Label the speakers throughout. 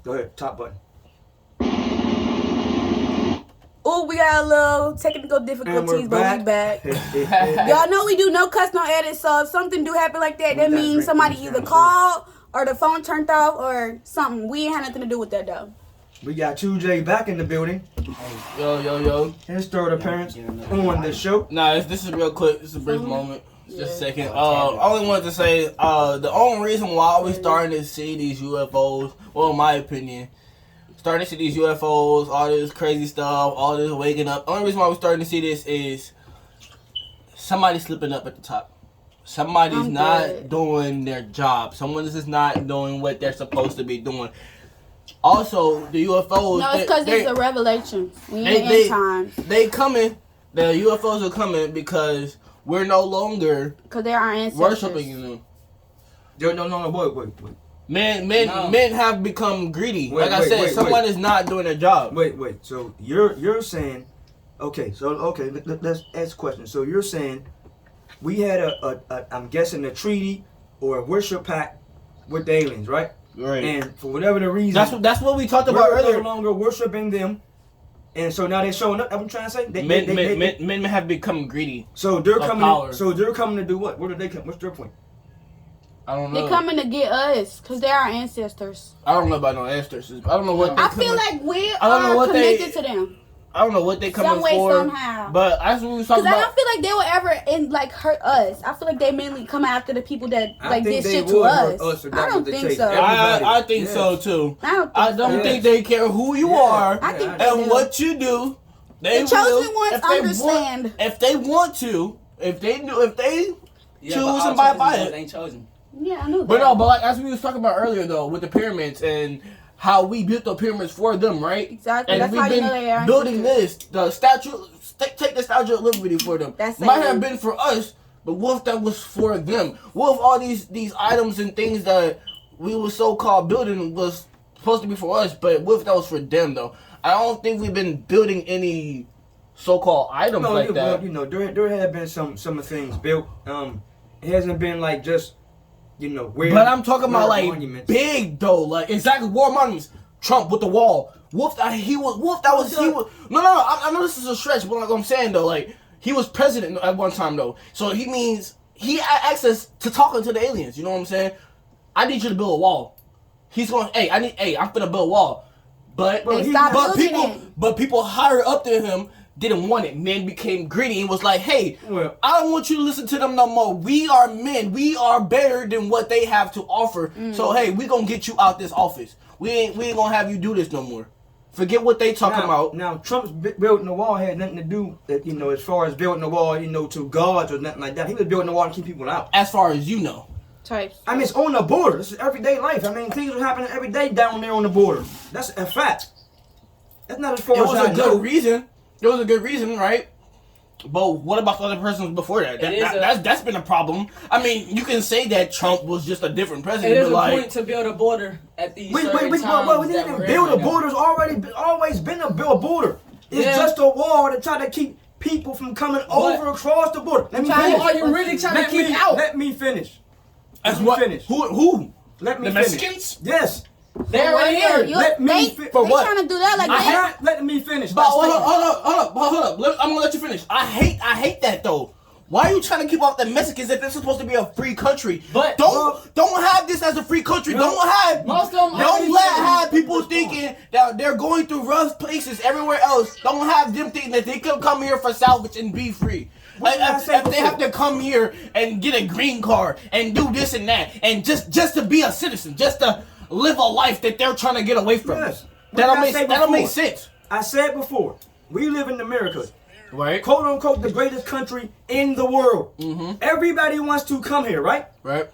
Speaker 1: Go ahead, top button.
Speaker 2: Oh, we got a little technical difficulties, but we back. Y'all know we do no cuss, no edit, so if something do happen like that, that means somebody either called or the phone turned off or something. We ain't had nothing to do with that, though.
Speaker 1: We got 2J back in the building.
Speaker 3: Yo.
Speaker 1: His third appearance on the show.
Speaker 3: Nah, this is real quick. This is a brief moment. Just a second. I only wanted to say, the only reason why we're starting to see these UFOs, well, in my opinion, starting to see these UFOs, all this crazy stuff, all this waking up. The only reason why we're starting to see this is somebody slipping up at the top. Somebody's not doing their job. Someone is not doing what they're supposed to be doing. Also, the UFOs.
Speaker 2: No, it's because it's a revelation. We ain't in time.
Speaker 3: They coming. The UFOs are coming because we're no longer
Speaker 2: they're our ancestors.
Speaker 3: worshiping them.
Speaker 1: No, wait.
Speaker 3: Men have become greedy. Like I said, someone is not doing their job.
Speaker 1: Wait. So you're saying, okay. Let's ask a question. So you're saying we had a I'm guessing a treaty or a worship pact with the aliens, right?
Speaker 3: Right.
Speaker 1: And for whatever the reason,
Speaker 3: that's what we talked about earlier.
Speaker 1: We're no longer worshiping them, and so now they're showing up. That's what I'm trying to say.
Speaker 3: Men have become greedy.
Speaker 1: So they're coming. So they're coming to do what? What are they coming? What's their point?
Speaker 3: I don't know.
Speaker 2: They're coming to get us because they're our ancestors.
Speaker 3: I don't know about no ancestors. I don't know what.
Speaker 2: I feel like we are connected to them.
Speaker 3: I don't know what they coming
Speaker 2: some way,
Speaker 3: for.
Speaker 2: somehow.
Speaker 3: But as we was talking about,
Speaker 2: because I don't feel like they will ever hurt us. I feel like they mainly come after the people that did shit to us. I don't think so.
Speaker 3: I think so too. I don't think they care who you are and what you do. They
Speaker 2: the chosen ones understand.
Speaker 3: If they want to, if they choose and buy it.
Speaker 4: Ain't chosen.
Speaker 2: Yeah, I knew that.
Speaker 3: But no, but like as we was talking about earlier though, with the pyramids and how we built the pyramids for them, right?
Speaker 2: Exactly.
Speaker 3: And
Speaker 2: that's
Speaker 3: we've
Speaker 2: how
Speaker 3: been
Speaker 2: you know they are
Speaker 3: building the statue. Take the Statue of Liberty for them. Might have been for us, but what if that was for them? What if all these items and things that we were so-called building was supposed to be for us, but what if that was for them though? I don't think we've been building any so-called items like that.
Speaker 1: Well, there have been some things built. It hasn't been like just where.
Speaker 3: But I'm talking about like
Speaker 1: monuments.
Speaker 3: Big though, like exactly war monuments. Trump with the wall. No, I know this is a stretch, but like I'm saying though, like he was president at one time though, so he means he had access to talking to the aliens. You know what I'm saying? I need you to build a wall. He's going, I'm gonna build a wall, but people higher up than him didn't want it. Men became greedy and was like, hey, I don't want you to listen to them no more. We are men. We are better than what they have to offer. So hey, we gonna get you out this office. We ain't gonna have you do this no more. Forget what they talking about.
Speaker 1: Now, Trump's building the wall had nothing to do, as far as building the wall, to guards or nothing like that. He was building the wall to keep people out.
Speaker 3: As far as you know.
Speaker 2: Types.
Speaker 1: I mean, it's on the border. This is everyday life. I mean, things are happening every day down there on the border. That's a fact. That's not as far as I know.
Speaker 3: It was a good reason. It was a good reason, right? But what about the other persons before that? That's been a problem. I mean, you can say that Trump was just a different president.
Speaker 4: It is a point to build a border at these certain times.
Speaker 1: We didn't even build a border. It's always been a border. It's just a wall to try to keep people from coming over across the border.
Speaker 4: Are you really trying to keep out?
Speaker 1: Let me finish.
Speaker 3: Let me finish. Who?
Speaker 1: Let me
Speaker 3: the
Speaker 1: finish.
Speaker 3: Mexicans?
Speaker 1: Yes.
Speaker 3: They're right here.
Speaker 1: Let me finish.
Speaker 2: For what? They trying to do that like
Speaker 1: let me finish.
Speaker 3: But hold up. I'm gonna let you finish. I hate that though. Why are you trying to keep off the Mexicans if this is supposed to be a free country?
Speaker 4: But
Speaker 3: don't have this as a free country. Don't let people thinking that they're going through rough places everywhere else. Don't have them thinking that they can come here for salvage and be free. Like if they have to come here and get a green card and do this and that and just to be a citizen, just to live a life that they're trying to get away from.
Speaker 1: Yes.
Speaker 3: That don't make sense.
Speaker 1: I said before, we live in America.
Speaker 3: Right.
Speaker 1: Quote unquote the greatest country in the world.
Speaker 3: Mm-hmm.
Speaker 1: Everybody wants to come here, right?
Speaker 3: Right.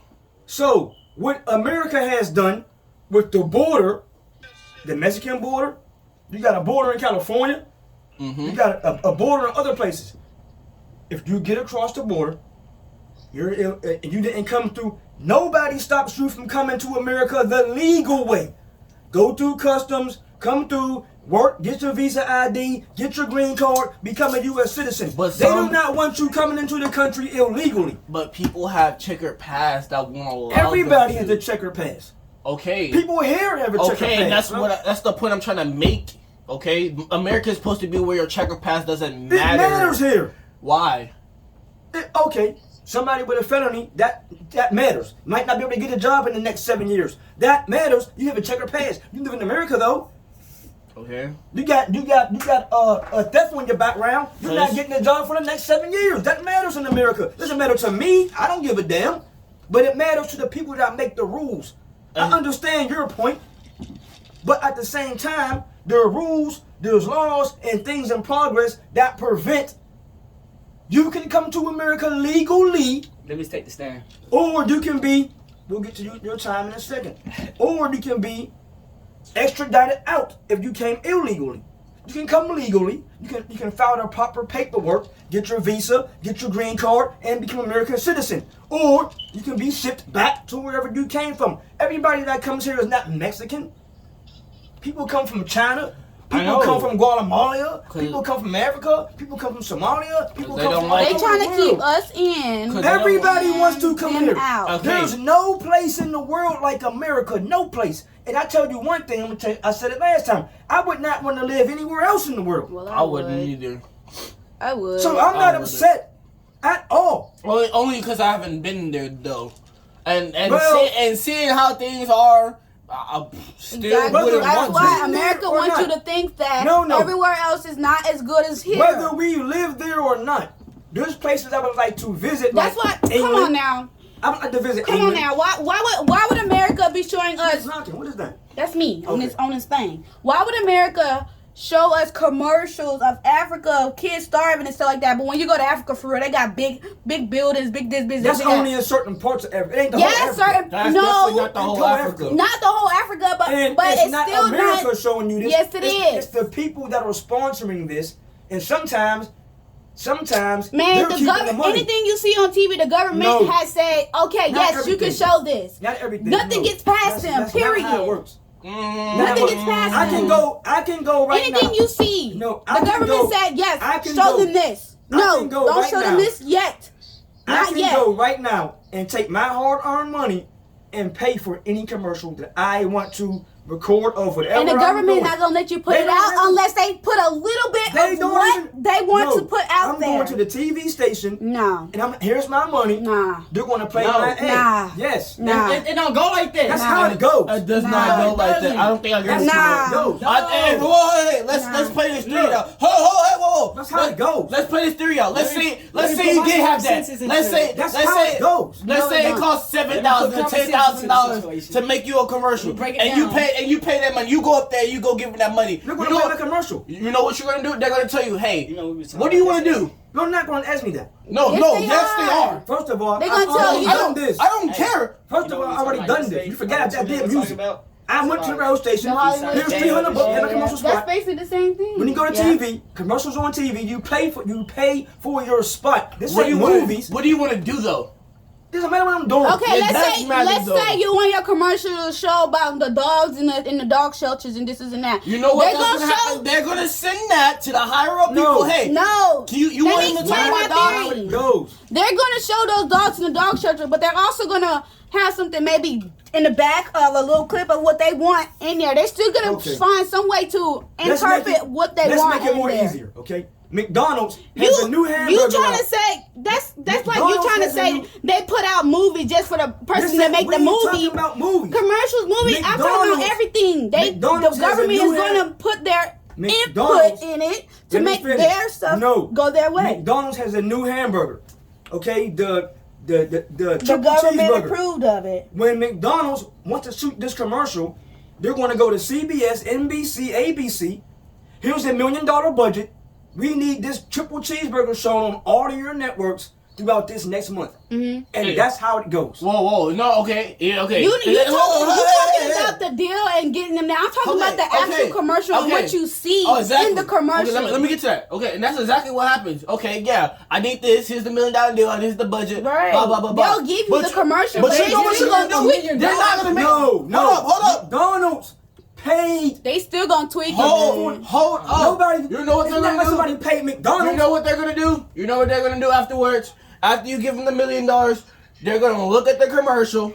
Speaker 1: So what America has done with the border, the Mexican border, you got a border in California, you got a border in other places. If you get across the border, you didn't come through, nobody stops you from coming to America the legal way. Go through customs, come through, work, get your visa ID, get your green card, become a U.S. citizen. But they do not want you coming into the country illegally.
Speaker 3: But people have checkered past that won't allow
Speaker 1: Everybody has a checkered past.
Speaker 3: Okay.
Speaker 1: People here have a checker pass.
Speaker 3: Okay, and that's
Speaker 1: bro.
Speaker 3: that's the point I'm trying to make. Okay, America is supposed to be where your checker pass doesn't
Speaker 1: It
Speaker 3: matter.
Speaker 1: matters here.
Speaker 3: Why?
Speaker 1: Okay, somebody with a felony, that matters. Might not be able to get a job in the next 7 years. That matters. You have a checker pass. You live in America though.
Speaker 3: Okay.
Speaker 1: You got a theft on your background. You're
Speaker 3: So
Speaker 1: not
Speaker 3: this-
Speaker 1: getting a job for the next 7 years. That matters in America. Doesn't matter to me. I don't give a damn. But it matters to the people that make the rules. I understand your point. But at the same time, there are rules, there's laws, and things in progress that prevent you can come to America legally,
Speaker 4: Let me take the stand.
Speaker 1: or you can be, we'll get to your time in a second, or you can be extradited out if you came illegally. You can come legally, you can file the proper paperwork, get your visa, get your green card, and become an American citizen. Or you can be shipped back to wherever you came from. Everybody that comes here is not Mexican. People come from China. People come from Guatemala. People come from Africa. People come from Somalia. People
Speaker 3: They
Speaker 1: come
Speaker 3: don't
Speaker 1: from
Speaker 3: like
Speaker 2: They
Speaker 1: all
Speaker 2: trying
Speaker 1: over
Speaker 2: to
Speaker 1: the
Speaker 2: keep
Speaker 1: world.
Speaker 2: us in.
Speaker 1: Everybody wants to come
Speaker 2: them
Speaker 1: here.
Speaker 2: out.
Speaker 3: Okay.
Speaker 1: There's no place in the world like America. No place. And I tell you one thing. I'm gonna tell you, I said it last time. I would not want to live anywhere else in the world.
Speaker 2: Well,
Speaker 3: I wouldn't either.
Speaker 2: I would.
Speaker 1: So I'm not
Speaker 3: I wouldn't.
Speaker 1: upset at all.
Speaker 3: Only because I haven't been there though, and
Speaker 1: Well-
Speaker 3: seeing how things are, I still
Speaker 2: Exactly.
Speaker 3: wouldn't
Speaker 2: That's
Speaker 3: want
Speaker 2: why
Speaker 3: to.
Speaker 2: America
Speaker 1: Or
Speaker 2: wants you
Speaker 1: not.
Speaker 2: to think that
Speaker 1: No.
Speaker 2: everywhere else is not as good as here.
Speaker 1: Whether we live there or not, there's places I would like to visit.
Speaker 2: That's
Speaker 1: like
Speaker 2: what. Come
Speaker 1: England.
Speaker 2: on now.
Speaker 1: I would like to visit
Speaker 2: Come
Speaker 1: England.
Speaker 2: on now. Why would America be showing
Speaker 1: Who's
Speaker 2: us?
Speaker 1: knocking? What is that?
Speaker 2: That's me on
Speaker 1: Okay.
Speaker 2: this thing. Why would America show us commercials of Africa, of kids starving and stuff like that? But when you go to Africa for real, they got big buildings, big this, big
Speaker 1: That's
Speaker 2: that.
Speaker 1: only in certain parts of Africa. It ain't the
Speaker 2: Yes,
Speaker 1: whole Africa.
Speaker 2: certain.
Speaker 3: That's
Speaker 2: No,
Speaker 3: definitely not the whole
Speaker 1: It's
Speaker 3: Africa.
Speaker 1: Africa.
Speaker 2: not the whole Africa, but
Speaker 1: And
Speaker 2: but
Speaker 1: it's
Speaker 2: it's
Speaker 1: not
Speaker 2: still
Speaker 1: America
Speaker 2: not.
Speaker 1: showing you this.
Speaker 2: Yes, it is.
Speaker 1: It's the people that are sponsoring this, and sometimes
Speaker 2: Man,
Speaker 1: they're
Speaker 2: the
Speaker 1: keeping the
Speaker 2: government,
Speaker 1: money.
Speaker 2: anything you see on TV, the government
Speaker 1: No.
Speaker 2: has said, okay,
Speaker 1: Not
Speaker 2: yes, you can
Speaker 1: everything.
Speaker 2: show this.
Speaker 1: Not everything.
Speaker 2: Nothing
Speaker 1: no.
Speaker 2: gets past them,
Speaker 1: That's not how it
Speaker 2: period.
Speaker 1: works.
Speaker 2: Nothing gets past
Speaker 1: I can
Speaker 2: them.
Speaker 1: go right
Speaker 2: Anything
Speaker 1: now.
Speaker 2: you see,
Speaker 1: No, I
Speaker 2: the
Speaker 1: can
Speaker 2: government
Speaker 1: go-
Speaker 2: said, yes,
Speaker 1: I can
Speaker 2: show
Speaker 1: go-
Speaker 2: them this.
Speaker 1: I
Speaker 2: No,
Speaker 1: can go
Speaker 2: don't
Speaker 1: right
Speaker 2: show them
Speaker 1: now.
Speaker 2: this yet.
Speaker 1: I
Speaker 2: Not
Speaker 1: can
Speaker 2: yet.
Speaker 1: go right now and take my hard-earned money and pay for any commercial that I want to record of whatever.
Speaker 2: And the
Speaker 1: I'm
Speaker 2: government
Speaker 1: doing.
Speaker 2: is not gonna let you put
Speaker 1: They
Speaker 2: it
Speaker 1: don't
Speaker 2: out
Speaker 1: have-
Speaker 2: unless they put a little bit
Speaker 1: They
Speaker 2: of
Speaker 1: don't
Speaker 2: what
Speaker 1: even,
Speaker 2: they want
Speaker 1: No,
Speaker 2: to put out
Speaker 1: I'm
Speaker 2: there.
Speaker 1: going to the TV station,
Speaker 2: No,
Speaker 1: and here's my money.
Speaker 2: nah,
Speaker 1: They're going to play
Speaker 4: No.
Speaker 1: my ad.
Speaker 2: Nah.
Speaker 1: Yes.
Speaker 2: nah.
Speaker 4: It don't go like that.
Speaker 1: That's how it goes.
Speaker 3: It does
Speaker 2: Nah.
Speaker 3: not go
Speaker 4: It
Speaker 3: like that.
Speaker 4: doesn't.
Speaker 3: I don't think I agree
Speaker 1: That's
Speaker 3: with you.
Speaker 2: Nah.
Speaker 1: how it goes.
Speaker 3: Hey, whoa, let's play this theory
Speaker 1: Look.
Speaker 3: out. Whoa.
Speaker 1: That's how it goes.
Speaker 3: Let's play this theory out. Let's
Speaker 4: Let me-
Speaker 3: say
Speaker 4: let me
Speaker 3: you
Speaker 4: put
Speaker 3: did
Speaker 4: my
Speaker 3: have that.
Speaker 4: senses into
Speaker 3: Let's say
Speaker 4: it.
Speaker 1: That's
Speaker 3: let's
Speaker 1: how
Speaker 3: say
Speaker 1: it goes.
Speaker 3: let's
Speaker 2: No,
Speaker 3: say
Speaker 2: it
Speaker 3: it
Speaker 2: don't.
Speaker 3: costs $7,000
Speaker 4: Let me
Speaker 3: or
Speaker 4: put common
Speaker 3: $10,000
Speaker 4: sense into the situation.
Speaker 3: to make you a commercial,
Speaker 4: Let me break it
Speaker 3: and
Speaker 4: down.
Speaker 3: you pay that money. You go up there, you go give them that money.
Speaker 1: You're
Speaker 3: You
Speaker 1: going to
Speaker 3: know,
Speaker 1: play the commercial.
Speaker 3: you know what you're gonna do? They're gonna tell you, hey,
Speaker 4: You know we was talking
Speaker 3: what do you
Speaker 4: about
Speaker 3: want to
Speaker 4: this.
Speaker 3: do?
Speaker 1: You're not going to ask me that.
Speaker 3: No,
Speaker 2: Yes,
Speaker 3: they
Speaker 2: they
Speaker 3: are.
Speaker 2: are.
Speaker 1: First of all,
Speaker 2: They gonna
Speaker 1: I've
Speaker 2: tell
Speaker 1: already
Speaker 2: you.
Speaker 1: done this.
Speaker 3: I don't care.
Speaker 1: First
Speaker 4: You
Speaker 1: of
Speaker 4: know
Speaker 1: all,
Speaker 4: what
Speaker 1: I already
Speaker 4: we
Speaker 1: done
Speaker 4: talking
Speaker 1: this.
Speaker 4: about
Speaker 1: You forgot
Speaker 4: yesterday?
Speaker 1: that did
Speaker 4: You know what
Speaker 1: music.
Speaker 4: we talking
Speaker 1: I went to the radio station.
Speaker 2: The Hollywood
Speaker 1: Here's
Speaker 4: Station.
Speaker 1: $300 in a
Speaker 4: Yeah.
Speaker 1: commercial
Speaker 2: That's
Speaker 1: spot.
Speaker 2: basically the same thing.
Speaker 1: When you go to
Speaker 2: Yeah.
Speaker 1: TV, commercials on TV, you pay for your spot. This
Speaker 3: What do
Speaker 1: ain't
Speaker 3: you
Speaker 1: movies.
Speaker 3: What do you want to do though?
Speaker 1: Doesn't matter what I'm doing.
Speaker 2: Okay,
Speaker 3: It does matter,
Speaker 2: let's
Speaker 3: though.
Speaker 2: say you want your commercial to show about the dogs in the dog shelters and this and that.
Speaker 3: You know what?
Speaker 2: They
Speaker 3: That's
Speaker 2: gonna
Speaker 3: gonna
Speaker 2: show.
Speaker 3: happen. They're gonna send that to the higher up
Speaker 1: No.
Speaker 3: people. Hey,
Speaker 2: No.
Speaker 3: you
Speaker 2: Let
Speaker 3: want
Speaker 2: me
Speaker 3: them to
Speaker 2: explain
Speaker 3: talk
Speaker 2: my
Speaker 3: about
Speaker 1: How
Speaker 2: theory.
Speaker 1: it goes.
Speaker 2: They're gonna show those dogs in the dog shelter, but they're also gonna have something maybe in the back of a little clip of what they want in there. They're still gonna
Speaker 1: Okay.
Speaker 2: find some way to
Speaker 1: Let's make
Speaker 2: interpret what they
Speaker 1: let's
Speaker 2: want
Speaker 1: make it
Speaker 2: in
Speaker 1: more
Speaker 2: there.
Speaker 1: easier, okay? McDonald's has a new hamburger.
Speaker 2: You trying
Speaker 1: out.
Speaker 2: to say that's like you
Speaker 1: McDonald's
Speaker 2: trying to
Speaker 1: has a
Speaker 2: say
Speaker 1: new-
Speaker 2: they put out movies just for the person
Speaker 1: Listen,
Speaker 2: that make
Speaker 1: we
Speaker 2: the
Speaker 1: ain't
Speaker 2: movie.
Speaker 1: talking about movies.
Speaker 2: Commercials, movies. I'm talking about
Speaker 1: McDonald's-
Speaker 2: everything.
Speaker 1: McDonald's
Speaker 2: The
Speaker 1: has a
Speaker 2: government
Speaker 1: new
Speaker 2: is going
Speaker 1: ham-
Speaker 2: to put their
Speaker 1: McDonald's-
Speaker 2: input in it to
Speaker 1: Let me
Speaker 2: make
Speaker 1: finish.
Speaker 2: their stuff go their way.
Speaker 1: McDonald's has a new hamburger. Okay, the
Speaker 2: The
Speaker 1: triple
Speaker 2: government
Speaker 1: cheeseburger.
Speaker 2: approved of it.
Speaker 1: When McDonald's wants to shoot this commercial, they're going to go to CBS, NBC, ABC. Here's $1 million budget. We need this triple cheeseburger shown on all of your networks throughout this next month.
Speaker 2: Mm-hmm.
Speaker 1: And
Speaker 3: Yeah.
Speaker 1: that's how it goes.
Speaker 3: Whoa, no, okay, yeah, okay.
Speaker 2: You
Speaker 3: Hold on,
Speaker 2: talking
Speaker 3: hey.
Speaker 2: about the deal and getting them there. I'm talking
Speaker 3: Okay,
Speaker 2: about the actual
Speaker 3: okay,
Speaker 2: commercial and
Speaker 3: okay.
Speaker 2: what you see
Speaker 3: Oh, exactly.
Speaker 2: in the commercial.
Speaker 3: Okay, let me get to that. Okay, and that's exactly what happens. Okay, yeah, I need this. Here's the $1 million deal. And here's the budget.
Speaker 2: Right.
Speaker 3: Blah blah blah blah.
Speaker 2: They'll give you
Speaker 3: But
Speaker 2: the commercial,
Speaker 3: But
Speaker 2: but
Speaker 3: you know what
Speaker 2: they
Speaker 3: you're gonna
Speaker 2: still
Speaker 3: do?
Speaker 2: gonna
Speaker 3: They're not gonna make.
Speaker 1: No.
Speaker 3: Hold up.
Speaker 1: McDonald's paid.
Speaker 2: They still gonna tweak it.
Speaker 3: Hold up.
Speaker 1: Nobody.
Speaker 3: You know what
Speaker 1: it's
Speaker 3: they're
Speaker 1: not
Speaker 3: gonna
Speaker 1: like
Speaker 3: do?
Speaker 1: somebody paid McDonald's.
Speaker 3: You know what they're gonna do? You know what they're gonna do afterwards? After you give them the $1 million, they're gonna look at the commercial.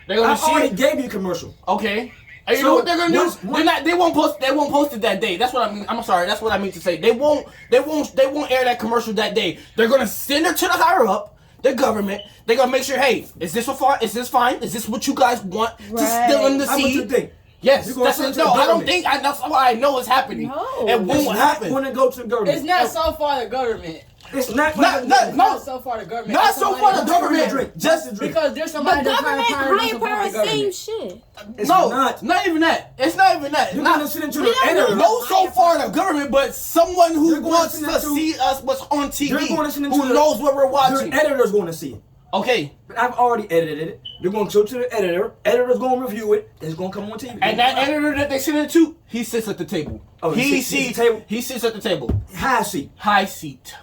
Speaker 3: They're gonna
Speaker 1: I
Speaker 3: see
Speaker 1: already
Speaker 3: it.
Speaker 1: gave you a commercial.
Speaker 3: Okay. And you
Speaker 1: So,
Speaker 3: know what they're gonna do?
Speaker 1: once-
Speaker 3: They're not. They won't post. They won't post it that day. That's what I mean. I'm sorry. That's what I mean to say. They won't air that commercial that day. They're gonna send her to the higher up, the government. They're gonna make sure. Hey, is this fine? Is this fine? Is this what you guys want to still in the
Speaker 1: How much you
Speaker 3: see?
Speaker 1: think?
Speaker 3: Yes.
Speaker 1: You're gonna
Speaker 3: That's
Speaker 1: send
Speaker 3: what,
Speaker 1: it to
Speaker 3: no.
Speaker 1: the
Speaker 3: I don't
Speaker 1: government.
Speaker 3: think. That's why I know it's happening.
Speaker 2: No.
Speaker 3: It
Speaker 1: It's
Speaker 3: won't
Speaker 1: not
Speaker 3: happen.
Speaker 1: going to go to the government.
Speaker 4: It's not so far the government.
Speaker 1: It's not.
Speaker 3: Not
Speaker 4: So far the government.
Speaker 3: Not
Speaker 4: It's
Speaker 3: so
Speaker 4: somebody
Speaker 3: far the
Speaker 4: else.
Speaker 3: government.
Speaker 1: Drink. Just a drink.
Speaker 4: Because there's
Speaker 2: The
Speaker 4: somebody that's
Speaker 2: government, higher power, same
Speaker 4: government.
Speaker 2: shit.
Speaker 1: It's
Speaker 3: no,
Speaker 1: not.
Speaker 3: not even that. It's not even that.
Speaker 1: You're
Speaker 3: Not,
Speaker 1: going to sit into
Speaker 2: We
Speaker 1: the
Speaker 2: don't
Speaker 1: editor.
Speaker 2: know.
Speaker 3: no so far the government, but someone who
Speaker 1: You're going
Speaker 3: wants
Speaker 1: to
Speaker 3: to
Speaker 1: listen to-
Speaker 3: see us what's on TV,
Speaker 1: You're going to listen to
Speaker 3: who
Speaker 1: the-
Speaker 3: knows what we're
Speaker 1: Your
Speaker 3: watching.
Speaker 1: editor's going to see it.
Speaker 3: Okay,
Speaker 1: But I've already edited it. They're going to show it to the editor. Editor's going to review it. It's going to come on TV.
Speaker 3: and that editor that they send it to, he sits at the table.
Speaker 1: Oh, he sits at the table?
Speaker 3: He sits at the table,
Speaker 1: High seat.
Speaker 3: high seat,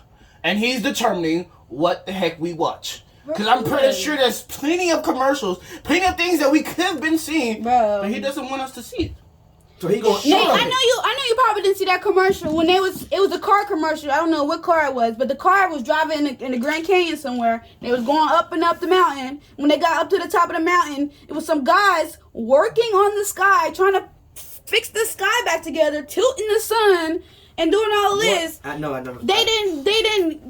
Speaker 3: and he's determining what the heck we watch. Because I'm pretty
Speaker 2: Right.
Speaker 3: sure there's plenty of commercials, plenty of things that we could have been seeing,
Speaker 2: Bro.
Speaker 3: but he doesn't want us to see it.
Speaker 1: So he going to
Speaker 2: Nate, I know you probably didn't see that commercial when it was a car commercial. I don't know what car it was, but the car was driving in the Grand Canyon somewhere. They was going up and up the mountain. When they got up to the top of the mountain, it was some guys working on the sky, trying to fix the sky back together, tilting the sun, and doing all this.
Speaker 1: I know. I never.
Speaker 2: They didn't,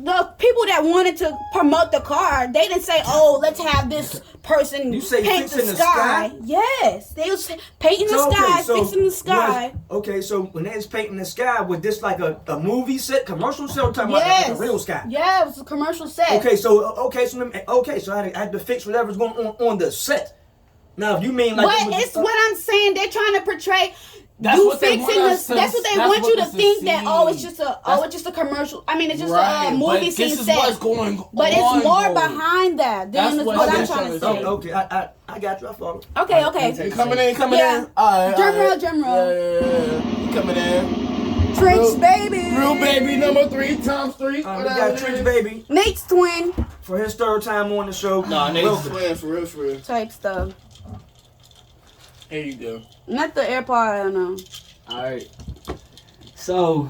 Speaker 2: the people that wanted to promote the car, they didn't say, oh, let's have this person
Speaker 1: You say
Speaker 2: paint the
Speaker 1: fixing the
Speaker 2: sky.
Speaker 1: sky?
Speaker 2: Yes. They was painting the
Speaker 1: So, okay,
Speaker 2: sky,
Speaker 1: so
Speaker 2: fixing the sky.
Speaker 1: So when they was painting the sky, was this like a movie set, commercial set, or talking about
Speaker 2: Yes.
Speaker 1: like a real sky?
Speaker 2: Yeah, it was a commercial set.
Speaker 1: So I had to fix whatever's going on the set. Now, if you mean like,
Speaker 2: But it's what I'm saying. They're trying to portray
Speaker 3: That's
Speaker 2: you
Speaker 3: what they
Speaker 2: fixing
Speaker 3: want
Speaker 2: the.
Speaker 3: us to-
Speaker 2: That's what they
Speaker 3: that's
Speaker 2: want
Speaker 3: what
Speaker 2: you to
Speaker 3: us to
Speaker 2: think that
Speaker 3: see.
Speaker 2: it's just a commercial. I mean, it's just
Speaker 3: Right,
Speaker 2: a movie
Speaker 3: but
Speaker 2: scene
Speaker 3: this is
Speaker 2: set.
Speaker 3: what's going
Speaker 2: But
Speaker 3: on,
Speaker 2: it's more
Speaker 3: though.
Speaker 2: behind that.
Speaker 3: That's
Speaker 2: Than
Speaker 3: what
Speaker 2: what
Speaker 3: I'm
Speaker 2: I'm
Speaker 3: trying
Speaker 2: trying to
Speaker 3: to
Speaker 2: say.
Speaker 3: say.
Speaker 1: Okay, I got you. I follow.
Speaker 2: Okay.
Speaker 3: You coming in, coming
Speaker 2: Yeah.
Speaker 3: in. All right,
Speaker 2: Drum
Speaker 3: all
Speaker 2: roll,
Speaker 3: right.
Speaker 2: drum roll.
Speaker 3: Yeah. You coming in.
Speaker 2: Trench
Speaker 3: Real-
Speaker 2: baby.
Speaker 3: Real baby number 3 times 3.
Speaker 1: We got Trench Baby
Speaker 2: Nate's twin
Speaker 1: for his third time on the show.
Speaker 3: Nah, Nate's
Speaker 1: Welcome.
Speaker 3: twin, for real, for real.
Speaker 2: type stuff.
Speaker 3: Here you go.
Speaker 2: Not the AirPod. I don't know.
Speaker 4: Alright. So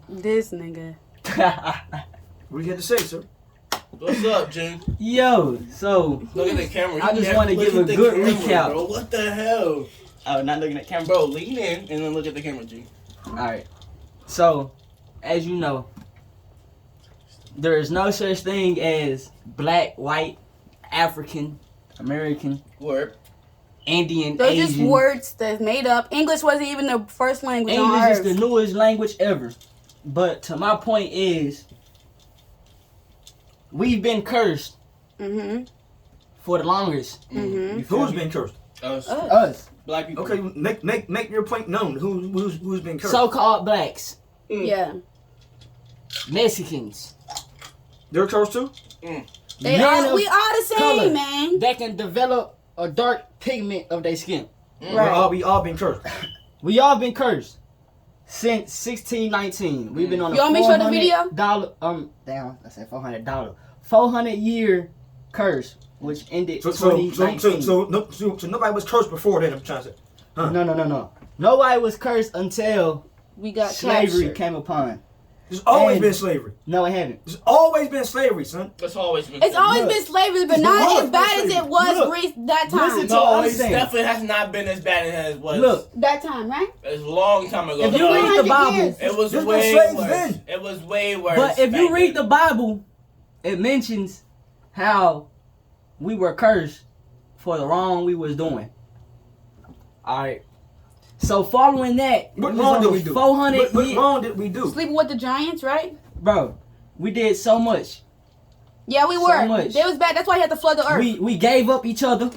Speaker 2: This nigga.
Speaker 1: What you had to say, sir?
Speaker 3: What's up, Jim?
Speaker 4: yo, so
Speaker 3: Look at the camera.
Speaker 4: I
Speaker 3: You
Speaker 4: just
Speaker 3: never
Speaker 4: wanna
Speaker 3: look
Speaker 4: give
Speaker 3: at
Speaker 4: a
Speaker 3: the
Speaker 4: good
Speaker 3: camera,
Speaker 4: recap.
Speaker 3: Bro. What the hell?
Speaker 4: oh, not looking at camera.
Speaker 3: Bro, lean in and then look at the camera, G.
Speaker 4: Alright. So, as you know, there is no such thing as black, white, African, American,
Speaker 3: Word.
Speaker 4: Indian,
Speaker 2: Those
Speaker 4: Asian.
Speaker 2: just words that's made up. English wasn't even the first language on
Speaker 4: English is
Speaker 2: earth.
Speaker 4: the newest language ever. But to my point is, we've been cursed
Speaker 2: Mm-hmm.
Speaker 4: for the longest.
Speaker 2: Mm-hmm.
Speaker 4: You feel
Speaker 1: Who's
Speaker 4: me?
Speaker 1: been cursed?
Speaker 3: Us.
Speaker 4: Us.
Speaker 3: Black people.
Speaker 1: Okay, make your point known. Who's been cursed?
Speaker 4: So-called blacks,
Speaker 2: Yeah.
Speaker 4: Mexicans.
Speaker 1: They're cursed too.
Speaker 2: They
Speaker 4: men
Speaker 2: all,
Speaker 4: of
Speaker 2: we all the same,
Speaker 4: color
Speaker 2: man.
Speaker 4: that can develop a dark pigment of their skin.
Speaker 2: Right.
Speaker 1: We all been cursed.
Speaker 4: We all been cursed since 1619. We've been on a
Speaker 2: You want me to show the video?
Speaker 4: Down. I said $400. 400-year curse, which ended
Speaker 1: So
Speaker 4: 2019.
Speaker 1: so nobody was cursed before then. I'm trying to say. Huh.
Speaker 4: No. Nobody was cursed until
Speaker 2: We got
Speaker 4: slavery
Speaker 2: captured.
Speaker 4: came upon.
Speaker 1: There's always
Speaker 4: And-
Speaker 1: been slavery.
Speaker 4: No, it haven't.
Speaker 1: There's always been slavery, son.
Speaker 3: That's always been.
Speaker 2: It's always
Speaker 4: Look.
Speaker 2: been slavery, but
Speaker 1: It's
Speaker 2: not
Speaker 1: always
Speaker 2: as bad
Speaker 1: been
Speaker 2: as it
Speaker 1: slavery.
Speaker 2: was
Speaker 4: Look.
Speaker 2: Greece that time.
Speaker 4: Listen to-
Speaker 3: No,
Speaker 4: I'm
Speaker 3: it
Speaker 4: saying.
Speaker 3: definitely has not been as bad as it was.
Speaker 4: Look,
Speaker 2: That time, right?
Speaker 3: It's a long time ago.
Speaker 4: if you
Speaker 3: No,
Speaker 4: read the
Speaker 2: 100
Speaker 4: Bible,
Speaker 2: years.
Speaker 3: it was
Speaker 1: There's been
Speaker 3: way
Speaker 1: slaves
Speaker 3: worse.
Speaker 1: then.
Speaker 3: It was way worse.
Speaker 4: but if you
Speaker 3: back
Speaker 4: read the
Speaker 3: then.
Speaker 4: Bible, it mentions how we were cursed for the wrong we was doing. All right. So following that,
Speaker 1: What
Speaker 4: we was
Speaker 1: wrong
Speaker 4: on
Speaker 1: did
Speaker 4: the
Speaker 1: we do?
Speaker 4: 400
Speaker 1: What
Speaker 4: year-
Speaker 1: wrong did we do?
Speaker 2: Sleeping with the Giants, right?
Speaker 4: Bro, we did so much.
Speaker 2: Yeah, we
Speaker 4: So
Speaker 2: were.
Speaker 4: much.
Speaker 2: They was bad. That's why you had to flood the earth.
Speaker 4: We gave up each other,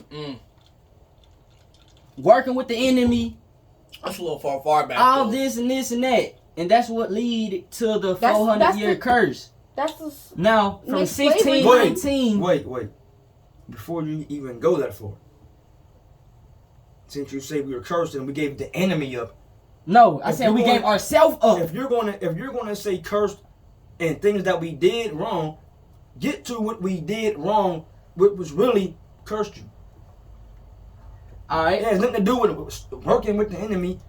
Speaker 4: working with the enemy,
Speaker 3: That's a little far back.
Speaker 4: all
Speaker 3: though.
Speaker 4: this and this and that. And that's what lead to the
Speaker 2: That's-
Speaker 4: 400-year
Speaker 2: the-
Speaker 4: curse.
Speaker 2: That's the.
Speaker 4: Now, from
Speaker 2: Mixed slavery.
Speaker 4: 1619,
Speaker 1: Wait. Before you even go that far, since you say we were cursed and we gave the enemy up,
Speaker 4: no, I
Speaker 1: If
Speaker 4: said
Speaker 1: you're
Speaker 4: we
Speaker 1: going-
Speaker 4: gave ourselves up.
Speaker 1: if you're gonna say cursed and things that we did wrong, get to what we did wrong, what was really cursed you.
Speaker 4: All right.
Speaker 1: It has nothing to do with working with the enemy.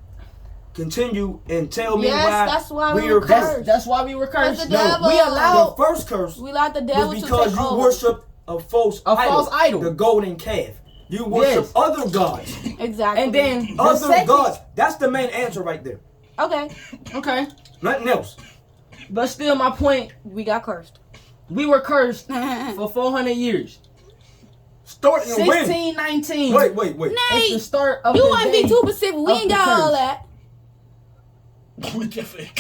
Speaker 1: continue and tell me
Speaker 2: Yes,
Speaker 1: why
Speaker 2: that's why we
Speaker 1: are
Speaker 2: were
Speaker 1: cursed.
Speaker 2: cursed.
Speaker 4: That's why we were cursed.
Speaker 2: the devil-
Speaker 4: we allowed
Speaker 1: The first curse
Speaker 2: We allowed the devil
Speaker 1: was
Speaker 2: to
Speaker 1: because
Speaker 2: take
Speaker 1: you
Speaker 2: over.
Speaker 1: worship a false
Speaker 4: idol.
Speaker 1: the golden calf. You worship
Speaker 4: Yes.
Speaker 1: other gods.
Speaker 2: Exactly.
Speaker 4: and then the
Speaker 1: Other
Speaker 4: second,
Speaker 1: gods. That's the main answer right there.
Speaker 2: okay,
Speaker 4: okay,
Speaker 1: Nothing else.
Speaker 4: but still, my point:
Speaker 2: we got cursed.
Speaker 4: we were cursed
Speaker 2: Nate,
Speaker 4: for 400 years.
Speaker 1: Starting to win.
Speaker 4: 1619.
Speaker 1: Wait.
Speaker 4: It's the start of
Speaker 2: you
Speaker 4: the
Speaker 2: want to be
Speaker 4: day
Speaker 2: too specific. We
Speaker 4: of
Speaker 2: ain't
Speaker 4: the
Speaker 2: got all
Speaker 4: curse.
Speaker 2: that.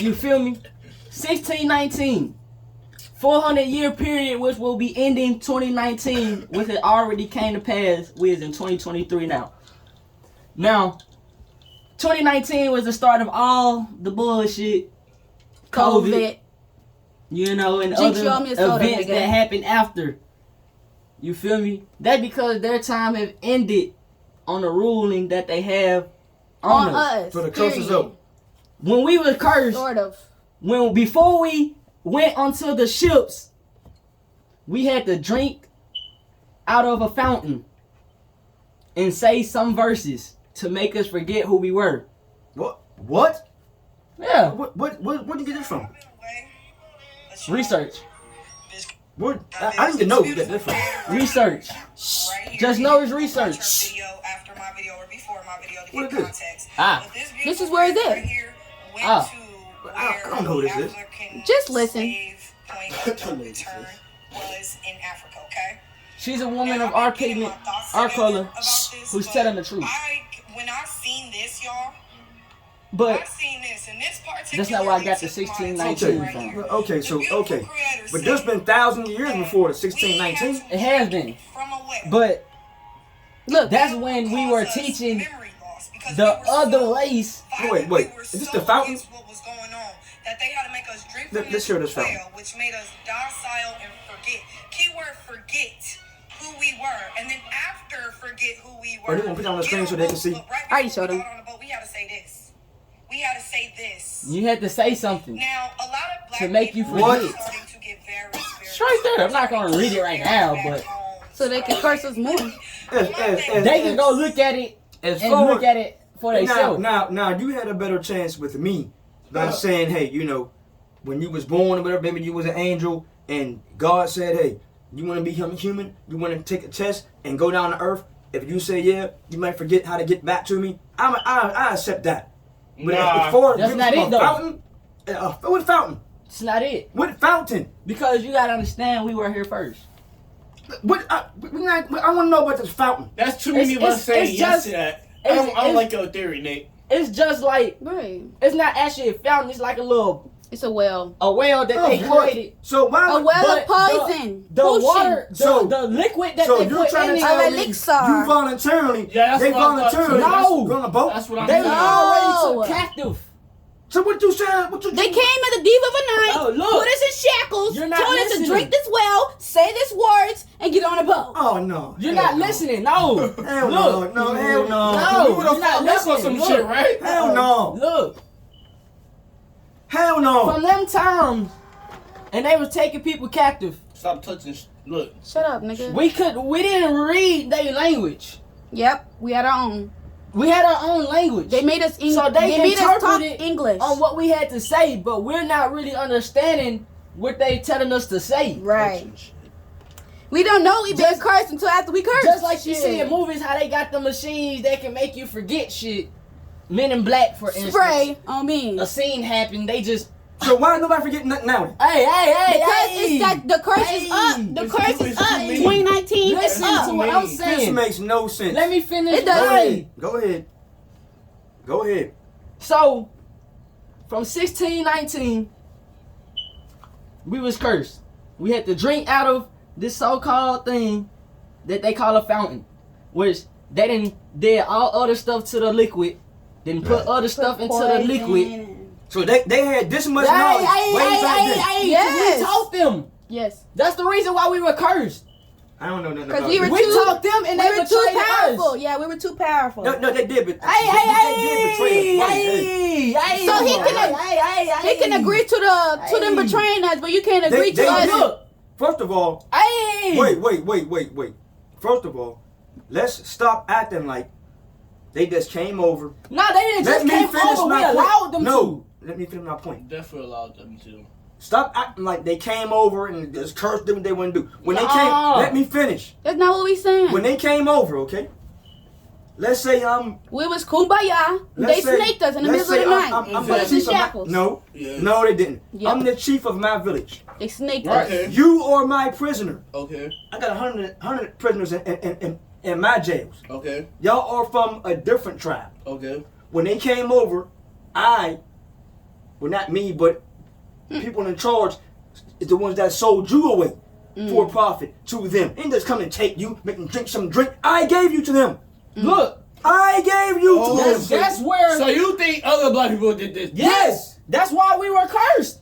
Speaker 4: You feel me? 1619. 400-year period, which will be ending 2019, which it already came to pass. We is in 2023 now. Now, 2019 was the start of all the bullshit, COVID, you know, and
Speaker 2: Jinx, you owe
Speaker 4: other
Speaker 2: me a soda,
Speaker 4: events
Speaker 2: nigga.
Speaker 4: that happened after. You feel me? That because their time have ended on the ruling that they have on
Speaker 2: On
Speaker 4: us.
Speaker 2: us.
Speaker 1: So the curse is
Speaker 2: period.
Speaker 1: up.
Speaker 4: When we were cursed,
Speaker 2: Sort of.
Speaker 4: before we went onto the ships, we had to drink out of a fountain and say some verses to make us forget who we were.
Speaker 1: What?
Speaker 4: Yeah,
Speaker 1: Where'd you get this from?
Speaker 4: research.
Speaker 1: What? I didn't even know you got this from.
Speaker 4: Research. Just know it's research.
Speaker 5: After my video or before my video to
Speaker 1: What
Speaker 5: get
Speaker 1: is this?
Speaker 5: context.
Speaker 4: Ah.
Speaker 5: But this
Speaker 2: This is where it's at.
Speaker 5: right here went
Speaker 4: Ah.
Speaker 5: to
Speaker 1: I don't know
Speaker 5: where
Speaker 1: who this is.
Speaker 5: African
Speaker 2: Just listen.
Speaker 5: slave point of no return was in Africa, okay?
Speaker 4: She's a woman
Speaker 5: Now,
Speaker 4: of our
Speaker 5: I'm getting
Speaker 4: pigment,
Speaker 5: my thoughts
Speaker 4: our
Speaker 5: together
Speaker 4: color,
Speaker 5: about this,
Speaker 4: who's
Speaker 5: but
Speaker 4: telling the truth.
Speaker 5: When I seen this, y'all,
Speaker 4: But
Speaker 5: I seen this, and this particular
Speaker 4: that's not where I got the 1619
Speaker 5: right
Speaker 4: from.
Speaker 5: here.
Speaker 1: Okay,
Speaker 5: The
Speaker 1: so
Speaker 5: beautiful
Speaker 1: okay.
Speaker 5: creator
Speaker 1: But
Speaker 5: said
Speaker 1: there's been thousands of years
Speaker 5: that
Speaker 1: before the
Speaker 5: we
Speaker 1: 1619.
Speaker 5: had to
Speaker 4: It has
Speaker 5: drink
Speaker 4: been.
Speaker 5: from a well.
Speaker 4: but
Speaker 2: Look,
Speaker 4: that's when we were
Speaker 5: Cause us
Speaker 4: teaching
Speaker 5: memory loss, because
Speaker 4: the
Speaker 5: we were
Speaker 4: other
Speaker 5: so
Speaker 4: race.
Speaker 1: Wait,
Speaker 5: we were
Speaker 1: is this
Speaker 5: so
Speaker 1: the fountain?
Speaker 5: against what was going on that they had to make us drink
Speaker 1: Let's
Speaker 5: from this
Speaker 1: hear this fountain.
Speaker 5: well, which made us docile and forget. Keyword forget who we were, and then after forget who we were.
Speaker 1: Are they gonna put it on the screen so they can see?
Speaker 5: But right
Speaker 2: I already
Speaker 5: before
Speaker 2: showed
Speaker 5: we
Speaker 2: them.
Speaker 5: got on the boat, we had to say this. We had to say this.
Speaker 4: You had to say something.
Speaker 5: Now, a lot of black
Speaker 4: To make you
Speaker 5: people are
Speaker 1: forget.
Speaker 5: starting to get very spiritual.
Speaker 4: It's right there. I'm not gonna read it right now, but
Speaker 2: so they can curse us more.
Speaker 4: they can go look at it
Speaker 1: As
Speaker 4: and
Speaker 1: far
Speaker 4: look at it for
Speaker 1: now,
Speaker 4: themselves.
Speaker 1: now, you had a better chance with me by saying, hey, you know, when you was born or whatever, maybe you was an angel, and God said, hey, you want to become human? You want to take a test and go down to earth? If you say yeah, you might forget how to get back to me. I accept that. But
Speaker 3: Nah,
Speaker 1: as far as
Speaker 4: that's not
Speaker 1: a
Speaker 4: it, though.
Speaker 1: fountain, what fountain?
Speaker 4: It's not it.
Speaker 1: What fountain?
Speaker 4: Because you gotta understand we were here first.
Speaker 1: What? I want to know about this fountain.
Speaker 3: That's too many of us saying yes to that. I don't
Speaker 4: it's-
Speaker 3: like your theory, Nate.
Speaker 4: It's just like,
Speaker 2: Right.
Speaker 4: it's not actually a fountain. It's like a little,
Speaker 2: It's a well.
Speaker 4: a well that they
Speaker 1: what?
Speaker 4: created.
Speaker 1: So why?
Speaker 2: A
Speaker 1: would-
Speaker 2: well
Speaker 4: But
Speaker 2: of poison.
Speaker 4: The
Speaker 2: Potion.
Speaker 4: water,
Speaker 1: So-
Speaker 4: the liquid that
Speaker 1: So
Speaker 4: they
Speaker 1: you're
Speaker 4: put
Speaker 1: trying
Speaker 4: in
Speaker 1: to
Speaker 4: it.
Speaker 1: tell me
Speaker 2: Elixir.
Speaker 1: you voluntarily?
Speaker 3: Yeah, that's
Speaker 1: they
Speaker 3: what I thought, too.
Speaker 1: voluntarily
Speaker 4: No.
Speaker 1: go on a boat.
Speaker 3: That's what I'm
Speaker 4: They
Speaker 3: saying.
Speaker 4: were
Speaker 2: No.
Speaker 4: already took captive.
Speaker 1: So what you saying? What you?
Speaker 2: They came at the deep of the night,
Speaker 4: Oh, look.
Speaker 2: put us in shackles,
Speaker 4: You're not
Speaker 2: told us to
Speaker 4: listening.
Speaker 2: drink this well, say this words, and get on a boat.
Speaker 1: Oh no!
Speaker 4: You're
Speaker 1: Hell
Speaker 4: not
Speaker 1: no.
Speaker 4: listening. No.
Speaker 1: Hell
Speaker 4: Look.
Speaker 1: no! No! Hell no!
Speaker 4: No.
Speaker 3: You would have
Speaker 4: You're not
Speaker 3: fucked up on
Speaker 4: listening.
Speaker 3: some
Speaker 4: Look.
Speaker 3: shit, right?
Speaker 1: Hell no!
Speaker 4: Look.
Speaker 1: Hell no!
Speaker 4: From them times, and they was taking people captive.
Speaker 3: Stop touching. Look.
Speaker 2: Shut up, nigga.
Speaker 4: We didn't read their language.
Speaker 2: Yep, we had our own.
Speaker 4: We had our own language.
Speaker 2: They made us
Speaker 4: So they
Speaker 2: made us talk
Speaker 4: interpreted
Speaker 2: English.
Speaker 4: on what we had to say, but we're not really understanding what they telling us to say.
Speaker 2: Right. We don't know we been
Speaker 4: Just-
Speaker 2: cursed until after we cursed.
Speaker 4: Just like you
Speaker 2: Shit.
Speaker 4: see in movies, how they got the machines that can make you forget shit. Men in Black, for instance.
Speaker 2: Spray on me.
Speaker 4: A scene happened, they just,
Speaker 1: So why nobody forget nothing now?
Speaker 4: hey,
Speaker 2: Because
Speaker 4: hey.
Speaker 2: it's that the curse
Speaker 4: Hey.
Speaker 2: is up. The
Speaker 3: It's
Speaker 2: curse
Speaker 3: too-
Speaker 2: is
Speaker 3: it's
Speaker 2: up.
Speaker 3: too mean.
Speaker 2: 2019 is
Speaker 4: Listen
Speaker 2: up.
Speaker 4: to what I'm
Speaker 3: This
Speaker 1: This
Speaker 4: saying.
Speaker 1: makes no sense.
Speaker 4: Let me finish.
Speaker 2: It does.
Speaker 1: Go
Speaker 4: Hey.
Speaker 1: ahead. Go ahead. Go ahead.
Speaker 4: So, from 1619, we was cursed. We had to drink out of this so-called thing that they call a fountain, which they did all other stuff to the liquid, then put other stuff into the liquid.
Speaker 1: So they had this much
Speaker 4: Hey,
Speaker 1: knowledge
Speaker 4: hey,
Speaker 1: way
Speaker 4: hey,
Speaker 1: back
Speaker 4: hey,
Speaker 1: then.
Speaker 4: hey,
Speaker 2: Yes.
Speaker 4: we taught them.
Speaker 2: Yes.
Speaker 4: That's the reason why we were cursed.
Speaker 1: I don't know nothing
Speaker 2: Because
Speaker 1: about
Speaker 2: we were
Speaker 1: this.
Speaker 4: We
Speaker 2: too,
Speaker 4: taught them and
Speaker 2: we
Speaker 4: they
Speaker 2: were too
Speaker 4: betrayed
Speaker 2: powerful.
Speaker 4: us.
Speaker 2: Yeah, we were too powerful.
Speaker 1: No, they did, but
Speaker 4: Hey,
Speaker 1: they did betray us. Right, hey.
Speaker 4: hey.
Speaker 2: So he
Speaker 4: can,
Speaker 2: He can agree to them
Speaker 4: Hey.
Speaker 2: betraying us, but you can't
Speaker 1: They-
Speaker 2: agree to
Speaker 1: they
Speaker 2: us.
Speaker 1: did.
Speaker 4: Look,
Speaker 1: First of all,
Speaker 4: hey.
Speaker 1: wait. First of all, let's stop acting like They just came over.
Speaker 4: No, they didn't
Speaker 1: Let
Speaker 4: just
Speaker 1: me
Speaker 4: came
Speaker 1: finish
Speaker 4: over. We
Speaker 1: my
Speaker 4: allowed them
Speaker 1: No, let me finish my point.
Speaker 3: Definitely allowed them to.
Speaker 1: Stop acting like they came over and just cursed them what they wouldn't do. When they
Speaker 4: No.
Speaker 1: came, let me finish.
Speaker 2: That's not what we saying.
Speaker 1: When they came over, okay? Let's say
Speaker 2: We was kumbaya. They snaked us in the middle of the night.
Speaker 1: I'm
Speaker 2: Put
Speaker 1: the
Speaker 2: us in
Speaker 1: chief of
Speaker 2: shackles.
Speaker 1: no,
Speaker 3: Yeah.
Speaker 1: no, they didn't.
Speaker 2: Yep.
Speaker 1: I'm the chief of my village.
Speaker 2: They snaked
Speaker 3: Right.
Speaker 2: us.
Speaker 3: Okay.
Speaker 1: You are my prisoner.
Speaker 3: Okay.
Speaker 1: I got 100 prisoners in my jails.
Speaker 3: Okay.
Speaker 1: Y'all are from a different tribe.
Speaker 3: Okay.
Speaker 1: When they came over, well, not me, but people in charge is the ones that sold you away for profit to them. Ain't just come and take you, make them drink some drink. I gave you to them.
Speaker 4: Look,
Speaker 1: I gave you to them.
Speaker 4: that's where.
Speaker 3: So you think other black people did this?
Speaker 1: Yes.
Speaker 4: That's why we were cursed.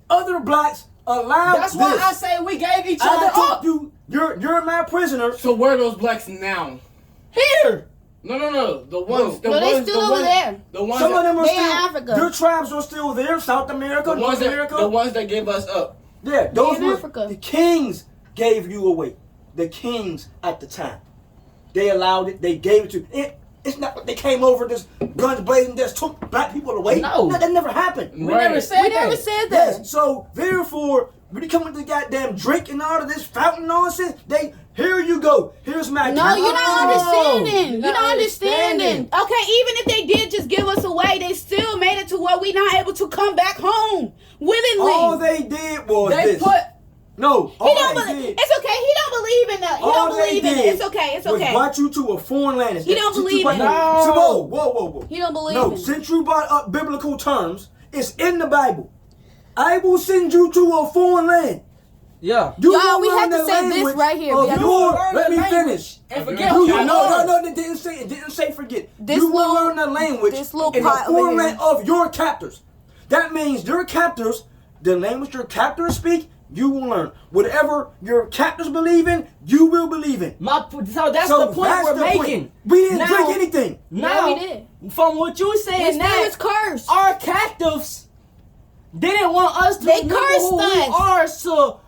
Speaker 1: Other blacks allowed
Speaker 4: That's
Speaker 1: this.
Speaker 4: why I say we gave each other
Speaker 1: I took
Speaker 4: up.
Speaker 1: you. You're my prisoner.
Speaker 3: So where are those blacks now?
Speaker 4: Here.
Speaker 3: No. The ones. The
Speaker 2: No, they
Speaker 3: ones.
Speaker 2: still
Speaker 3: the
Speaker 2: over
Speaker 3: ones,
Speaker 2: there.
Speaker 3: The ones.
Speaker 1: Some of
Speaker 3: that,
Speaker 1: them are
Speaker 2: They in
Speaker 1: still.
Speaker 2: Africa.
Speaker 1: Your tribes are still there. South America,
Speaker 3: the
Speaker 1: North
Speaker 3: ones that.
Speaker 1: America.
Speaker 3: The ones that gave us up.
Speaker 1: Yeah, those
Speaker 2: in
Speaker 1: were
Speaker 2: Africa.
Speaker 1: the kings gave you away. The kings at the time. They allowed it. They gave it to. It's not like they came over just guns blazing, just took black people away.
Speaker 4: No.
Speaker 1: That never happened.
Speaker 4: We
Speaker 3: Right.
Speaker 4: never said
Speaker 2: We
Speaker 4: that.
Speaker 2: never said that.
Speaker 1: Yes. So therefore, when you come with the goddamn drink and all of this fountain nonsense, here you go. Here's my.
Speaker 2: No, you're not understanding.
Speaker 4: You're
Speaker 2: You're
Speaker 4: not
Speaker 2: not understanding. Okay, even if they did just give us away, they still made it to where we not able to come back home willingly.
Speaker 1: All they did was
Speaker 4: They
Speaker 1: this.
Speaker 4: put.
Speaker 1: No,
Speaker 2: He
Speaker 1: all
Speaker 2: don't
Speaker 1: they
Speaker 2: believe.
Speaker 1: did.
Speaker 2: It's okay. He don't believe in that. He
Speaker 1: All
Speaker 2: don't
Speaker 1: they
Speaker 2: believe in it.
Speaker 1: did
Speaker 2: It's okay. It's
Speaker 1: was
Speaker 2: okay.
Speaker 1: brought you to a foreign land.
Speaker 2: He don't believe in it.
Speaker 1: No. Whoa.
Speaker 2: He don't believe
Speaker 1: No,
Speaker 2: in it.
Speaker 1: since you brought up biblical terms, it's in the Bible. I will send you to a foreign land.
Speaker 4: Yeah.
Speaker 1: You
Speaker 2: Y'all,
Speaker 1: will
Speaker 2: we
Speaker 1: learn
Speaker 2: have to
Speaker 1: the
Speaker 2: say this
Speaker 1: language
Speaker 2: right here.
Speaker 1: of
Speaker 2: We have to
Speaker 1: your-
Speaker 4: learn
Speaker 1: let
Speaker 4: the
Speaker 1: me
Speaker 4: language
Speaker 1: finish.
Speaker 4: and forget
Speaker 1: You-
Speaker 4: who you are.
Speaker 1: no, it didn't say forget.
Speaker 2: This
Speaker 1: You will
Speaker 2: little-
Speaker 1: learn the language
Speaker 2: this little
Speaker 1: in the
Speaker 2: pot over
Speaker 1: foreign
Speaker 2: here.
Speaker 1: land of your captors. That means your captors, the language your captors speak, you will learn. Whatever your captors believe in, you will believe in.
Speaker 4: So that's the point we're making.
Speaker 1: We didn't
Speaker 4: Now-
Speaker 1: drink anything.
Speaker 4: Now,
Speaker 2: we did.
Speaker 4: from what you
Speaker 2: We
Speaker 4: saying
Speaker 2: still
Speaker 4: now,
Speaker 2: was cursed.
Speaker 4: our captives didn't want us to
Speaker 2: They
Speaker 4: remember
Speaker 2: cursed
Speaker 4: who we
Speaker 2: us.
Speaker 4: are, so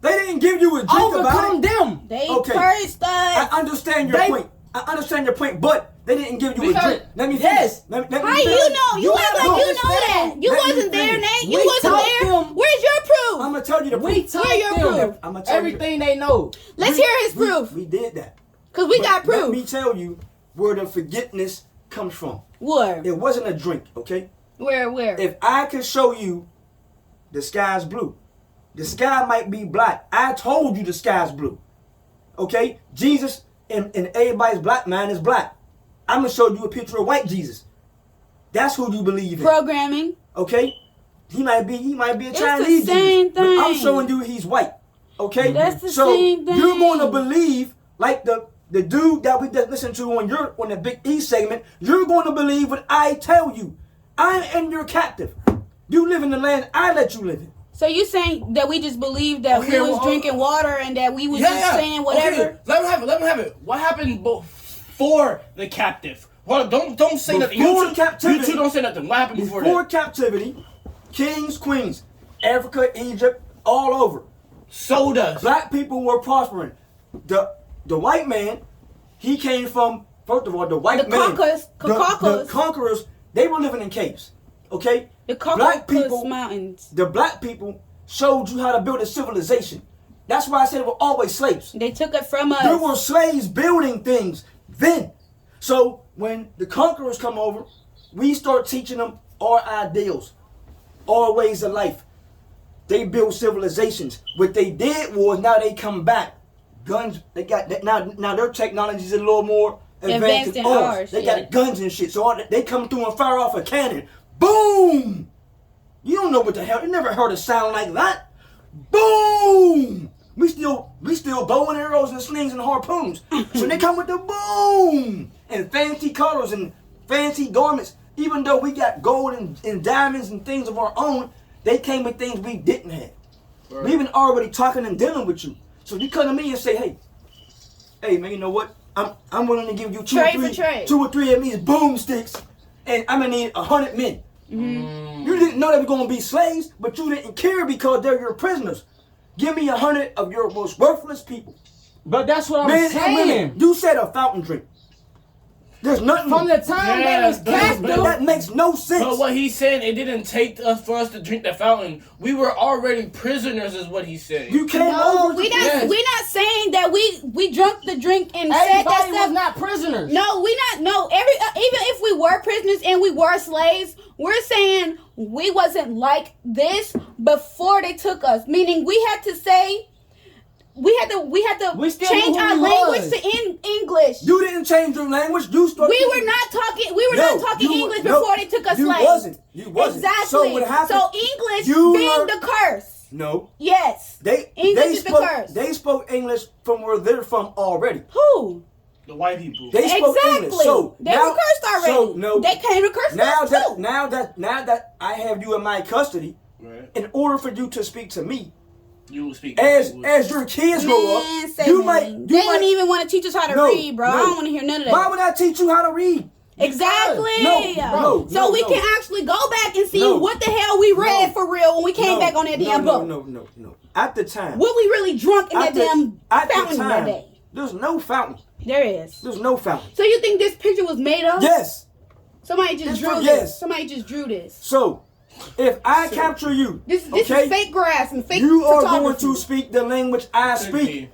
Speaker 1: They didn't give you a drink
Speaker 4: overcome
Speaker 1: about it.
Speaker 4: them.
Speaker 2: They
Speaker 1: Okay.
Speaker 2: cursed
Speaker 1: I
Speaker 2: us.
Speaker 1: understand your
Speaker 4: They-
Speaker 1: point. I understand your point, but they didn't give you
Speaker 4: Because-
Speaker 1: a drink. Let me finish.
Speaker 4: yes.
Speaker 1: Let me
Speaker 2: How
Speaker 1: finish.
Speaker 2: you know? You act
Speaker 4: gotta
Speaker 2: like you know
Speaker 4: understand.
Speaker 2: that. You
Speaker 1: Let me
Speaker 2: wasn't there,
Speaker 1: finish.
Speaker 2: Nate. You
Speaker 4: We
Speaker 2: wasn't
Speaker 4: taught
Speaker 2: there.
Speaker 4: them-
Speaker 2: Where's your proof?
Speaker 1: I'm gonna tell you the
Speaker 4: We
Speaker 1: proof.
Speaker 4: taught
Speaker 2: Where your
Speaker 4: them
Speaker 2: proof?
Speaker 1: I'ma tell you
Speaker 4: everything they know.
Speaker 2: Let's hear his proof.
Speaker 1: We did that.
Speaker 2: Cause we
Speaker 1: But
Speaker 2: got
Speaker 1: Let me
Speaker 2: proof.
Speaker 1: tell you where the forgiveness comes from.
Speaker 2: Where?
Speaker 1: It wasn't a drink, okay?
Speaker 2: Where?
Speaker 1: If I could show you the sky's blue, the sky might be black. I told you the sky's blue. Okay? Jesus and everybody's black man is black. I'm gonna show you a picture of white Jesus. That's who you believe in.
Speaker 2: Programming.
Speaker 1: Okay? He might be a
Speaker 2: It's
Speaker 1: Chinese
Speaker 2: the same
Speaker 1: Jesus, but I'm
Speaker 2: thing.
Speaker 1: showing you he's white. Okay?
Speaker 2: That's the
Speaker 1: so
Speaker 2: same thing.
Speaker 1: you're gonna believe like the dude that we just listened to on the Big E segment, you're gonna believe what I tell you. I am your captive. You live in the land I let you live in.
Speaker 2: So you saying that we just believed that
Speaker 3: Okay,
Speaker 2: we was
Speaker 3: well,
Speaker 2: drinking water and that we was just saying whatever?
Speaker 3: Okay. Let me have it. What happened before the captive? Well, don't say nothing.
Speaker 1: Before
Speaker 3: You
Speaker 1: captivity.
Speaker 3: two don't say nothing. What happened before
Speaker 1: Before
Speaker 3: that?
Speaker 1: captivity, kings, queens, Africa, Egypt, all over.
Speaker 3: Sold us.
Speaker 1: Black people were prospering. The white man, he came from, first of all, the white
Speaker 2: The
Speaker 1: man.
Speaker 2: Caucasus.
Speaker 1: The conquerors, they were living in caves. Okay?
Speaker 2: The
Speaker 1: Black
Speaker 2: Caucasus
Speaker 1: people,
Speaker 2: Mountains.
Speaker 1: the black people showed you how to build a civilization. That's why I said they were always slaves.
Speaker 2: They took it from us.
Speaker 1: There were slaves building things then. So when the conquerors come over, we start teaching them our ideals, our ways of life. They build civilizations. What they did was now they come back. Guns, they got now their technology is a little more advanced than ours. They got guns and shit. So they come through and fire off a cannon. Boom! You don't know what the hell. You never heard a sound like that. Boom! We still bow and arrows and slings and harpoons. So they come with the boom and fancy colors and fancy garments. Even though we got gold and diamonds and things of our own, they came with things we didn't have.
Speaker 3: Right.
Speaker 1: We've been already talking and dealing with you. So you come to me and say, hey man, you know what? I'm willing to give you two or three of these boomsticks, and I'm gonna need 100 men.
Speaker 2: Mm-hmm.
Speaker 1: You didn't know they were gonna be slaves, but you didn't care because they're your prisoners. Give me 100 of your most worthless people.
Speaker 4: But that's what I'm
Speaker 1: Men and
Speaker 4: saying.
Speaker 1: women. You said a fountain drink. There's nothing.
Speaker 4: From the time
Speaker 3: Yeah,
Speaker 4: they was captive.
Speaker 1: That makes no sense.
Speaker 3: But what he said, it didn't take us for us to drink the fountain. We were already prisoners, is what he said.
Speaker 1: You came
Speaker 2: No,
Speaker 1: over.
Speaker 2: we not.
Speaker 3: Yes.
Speaker 2: We not saying that we drunk the drink and said that
Speaker 4: Everybody was
Speaker 2: stuff.
Speaker 4: not prisoners.
Speaker 2: No, we not. No, even if we were prisoners and we were slaves, we're saying we wasn't like this before they took us. Meaning we had to say. We had to
Speaker 4: We still
Speaker 2: change
Speaker 4: knew who
Speaker 2: our
Speaker 4: we
Speaker 2: language
Speaker 4: was.
Speaker 2: to English.
Speaker 1: You didn't change your language. You started.
Speaker 2: We were not talking English before they took us
Speaker 1: you
Speaker 2: slaves.
Speaker 1: You wasn't.
Speaker 2: Exactly.
Speaker 1: So what happened?
Speaker 2: So English
Speaker 1: You
Speaker 2: being
Speaker 1: were-
Speaker 2: the curse.
Speaker 1: No.
Speaker 2: Yes. English is the
Speaker 1: spoke,
Speaker 2: curse.
Speaker 1: They spoke English from where they're from already.
Speaker 2: Who?
Speaker 3: The white people.
Speaker 1: They spoke
Speaker 2: Exactly.
Speaker 1: English. So
Speaker 2: they
Speaker 1: now,
Speaker 2: were cursed already.
Speaker 1: So no.
Speaker 2: They came to curse
Speaker 1: now
Speaker 2: us
Speaker 1: that
Speaker 2: too.
Speaker 1: now that I have you in my custody,
Speaker 3: Right.
Speaker 1: in order for you to speak to me,
Speaker 3: You will speak.
Speaker 1: as your kids grow up,
Speaker 2: Man,
Speaker 1: you
Speaker 2: Seven,
Speaker 1: might.
Speaker 2: they don't even want to teach us how to
Speaker 1: No,
Speaker 2: read, bro. I
Speaker 1: no.
Speaker 2: don't want to hear none of that.
Speaker 1: Why would I teach you how to read?
Speaker 2: Exactly.
Speaker 1: No,
Speaker 2: so we can actually go back and see
Speaker 1: No.
Speaker 2: what the hell we read
Speaker 1: No.
Speaker 2: for real when we came
Speaker 1: No,
Speaker 2: back on that damn book.
Speaker 1: No. At the time,
Speaker 2: What we really drunk in that
Speaker 1: at the-
Speaker 2: damn
Speaker 1: at the
Speaker 2: fountain that
Speaker 1: time,
Speaker 2: day.
Speaker 1: there's no fountain.
Speaker 2: There is.
Speaker 1: There's no fountain.
Speaker 2: So you think this picture was made up?
Speaker 1: Yes.
Speaker 2: Somebody just
Speaker 1: It's
Speaker 2: drew
Speaker 1: for-
Speaker 2: this.
Speaker 1: yes.
Speaker 2: Somebody just drew this.
Speaker 1: So, if I capture you,
Speaker 2: This
Speaker 1: okay,
Speaker 2: is fake grass and fake
Speaker 1: you are
Speaker 2: photography.
Speaker 1: going to speak the language I speak.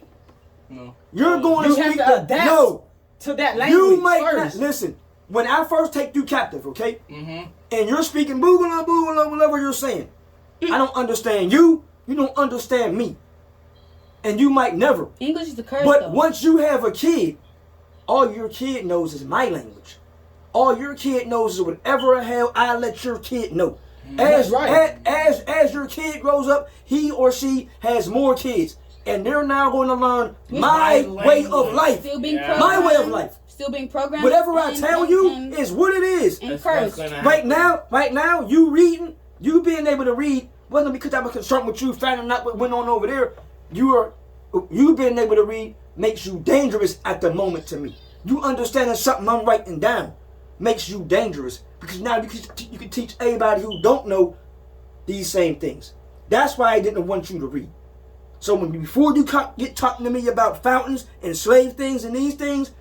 Speaker 3: No.
Speaker 1: You're going
Speaker 4: You
Speaker 1: to
Speaker 4: have
Speaker 1: speak
Speaker 4: to
Speaker 1: the
Speaker 4: adapt
Speaker 1: no.
Speaker 4: to that language
Speaker 1: You might
Speaker 4: first.
Speaker 1: not listen. When I first take you captive, okay,
Speaker 3: Mm-hmm.
Speaker 1: and you're speaking boogala boogala whatever you're saying, I don't understand you. You don't understand me, and you might never.
Speaker 2: English is the curse,
Speaker 1: But
Speaker 2: though.
Speaker 1: once you have a kid, all your kid knows is my language. All your kid knows is whatever the hell I let your kid know.
Speaker 4: That's right.
Speaker 1: As your kid grows up, he or she has more kids, and they're now going to learn my way of life.
Speaker 2: Still being
Speaker 3: Yeah.
Speaker 2: programmed.
Speaker 1: My way of life.
Speaker 2: Still being programmed.
Speaker 1: Whatever I
Speaker 2: and-
Speaker 1: tell
Speaker 2: and-
Speaker 1: you
Speaker 2: and-
Speaker 1: is what it is.
Speaker 2: and
Speaker 3: That's
Speaker 2: cursed.
Speaker 3: gonna
Speaker 1: Right
Speaker 3: happen.
Speaker 1: now, you reading, you being able to read wasn't because I was concerned with you finding out what went on over there. You being able to read makes you dangerous at the moment to me. You understanding something I'm writing down makes you dangerous because now you can teach everybody who don't know these same things. That's why I didn't want you to read. So before you get talking to me about fountains and slave things and these things,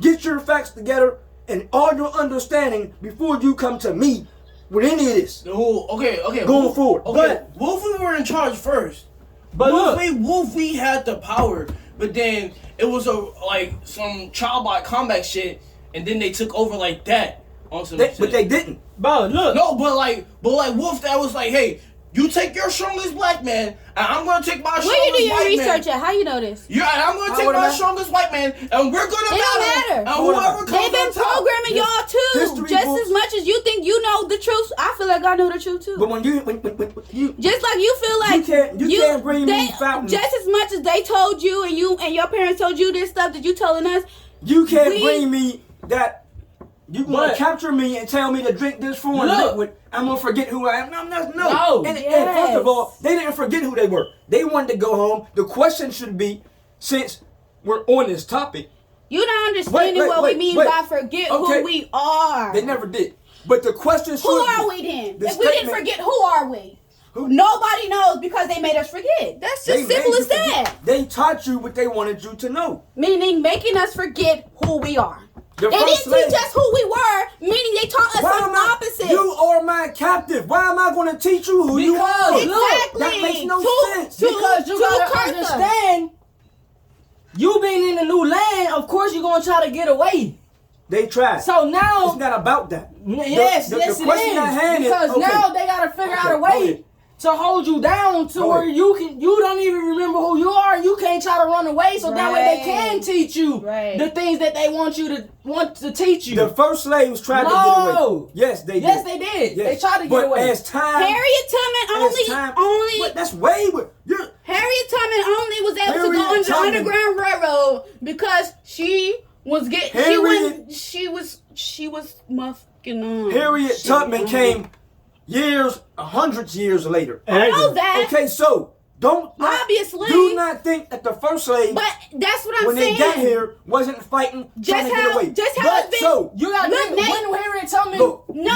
Speaker 1: get your facts together and all your understanding before you come to me with any of this.
Speaker 3: Okay.
Speaker 1: Going forward.
Speaker 3: Okay, Wolfie were in charge first.
Speaker 4: But look,
Speaker 3: Wolfie had the power, but then it was some childlike combat shit, and then they took over like that on some shit.
Speaker 1: But they didn't.
Speaker 4: bro, look.
Speaker 3: No, but like Wolf, that was like, hey, you take your strongest black man, and I'm gonna take my
Speaker 2: Where you
Speaker 3: strongest
Speaker 2: do your
Speaker 3: white
Speaker 2: research
Speaker 3: man.
Speaker 2: at? How you know this?
Speaker 3: Yeah, and I'm gonna
Speaker 1: How
Speaker 3: take
Speaker 1: would
Speaker 3: my
Speaker 1: I-
Speaker 3: strongest white man, and we're gonna
Speaker 2: It don't matter.
Speaker 3: And
Speaker 1: How would I-
Speaker 3: whoever comes
Speaker 2: They've been
Speaker 3: on top.
Speaker 2: programming y'all too.
Speaker 1: History
Speaker 2: Just
Speaker 1: books.
Speaker 2: as much as you think you know the truth, I feel like I know the truth too.
Speaker 1: But when you
Speaker 2: Just like you feel like
Speaker 1: You can't bring me fountains.
Speaker 2: Just as much as they told you and your parents told you this stuff that you telling us.
Speaker 1: you can't
Speaker 2: we-
Speaker 1: bring me that you gonna
Speaker 4: But-
Speaker 1: capture me and tell me to drink this foreign
Speaker 4: Look.
Speaker 1: liquid. I'm gonna forget who I am. No.
Speaker 4: No.
Speaker 1: And
Speaker 2: Yes.
Speaker 1: first of all, they didn't forget who they were. They wanted to go home. The question should be, since we're on this topic,
Speaker 2: You not understanding
Speaker 1: Wait,
Speaker 2: what
Speaker 1: wait,
Speaker 2: we mean
Speaker 1: wait.
Speaker 2: by forget
Speaker 1: Okay.
Speaker 2: who we are.
Speaker 1: they never did. But the question should
Speaker 2: Who
Speaker 1: be,
Speaker 2: are we then?
Speaker 1: the
Speaker 2: If we didn't
Speaker 1: statement-
Speaker 2: forget, who are we?
Speaker 1: Who-
Speaker 2: Nobody knows because they made us forget. That's
Speaker 1: they
Speaker 2: just simple
Speaker 1: made
Speaker 2: as
Speaker 1: you forget.
Speaker 2: that.
Speaker 1: They taught you what they wanted you to know.
Speaker 2: Meaning making us forget who we are.
Speaker 1: The
Speaker 2: They
Speaker 1: first
Speaker 2: didn't teach
Speaker 1: slave-
Speaker 2: us who we were, meaning they taught us
Speaker 1: Why
Speaker 2: something
Speaker 1: am I?
Speaker 2: opposite.
Speaker 1: You are my captive. Why am I going to teach you who you are?
Speaker 4: Because- Look,
Speaker 2: Exactly.
Speaker 1: that makes no sense.
Speaker 4: Because you
Speaker 2: to
Speaker 4: gotta
Speaker 2: curse us.
Speaker 4: understand, you being in a new land, of course you're gonna try to get away.
Speaker 1: They tried.
Speaker 4: So now,
Speaker 1: It's not about that.
Speaker 4: yes,
Speaker 1: the
Speaker 4: yes,
Speaker 1: question
Speaker 4: it
Speaker 1: at hand
Speaker 4: is.
Speaker 1: is,
Speaker 4: Because
Speaker 1: okay.
Speaker 4: now they gotta figure out a
Speaker 1: Okay,
Speaker 4: way
Speaker 1: okay.
Speaker 4: to hold you down to
Speaker 1: Go
Speaker 4: where
Speaker 1: ahead.
Speaker 4: you don't even remember who you are. You can't try to run away, so that way they can
Speaker 2: Right.
Speaker 4: teach you
Speaker 2: Right.
Speaker 4: the things that they want to teach you.
Speaker 1: The first slaves tried to get away.
Speaker 4: No.
Speaker 1: Yes, they did.
Speaker 4: Yes, they did.
Speaker 1: Yes.
Speaker 4: They tried to get
Speaker 1: but
Speaker 4: away.
Speaker 1: as time,
Speaker 2: Harriet Tubman only
Speaker 1: But that's way. You're
Speaker 2: Harriet Tubman only was able to
Speaker 1: Harriet
Speaker 2: go on the
Speaker 1: Tubman.
Speaker 2: Underground Railroad because she was muffing on.
Speaker 1: Harriet
Speaker 2: She
Speaker 1: Tubman
Speaker 2: was-
Speaker 1: came hundreds years later.
Speaker 2: I know that.
Speaker 1: Okay, so
Speaker 2: Obviously.
Speaker 1: do not think that the first slave,
Speaker 2: But that's what I'm
Speaker 1: when
Speaker 2: saying.
Speaker 1: they got here, wasn't fighting, trying to get away.
Speaker 2: Just how
Speaker 1: But
Speaker 2: it's been.
Speaker 1: so
Speaker 4: You gotta
Speaker 2: Look,
Speaker 4: think,
Speaker 2: Nate.
Speaker 4: when Harriet Tubman.
Speaker 1: Look.
Speaker 2: No.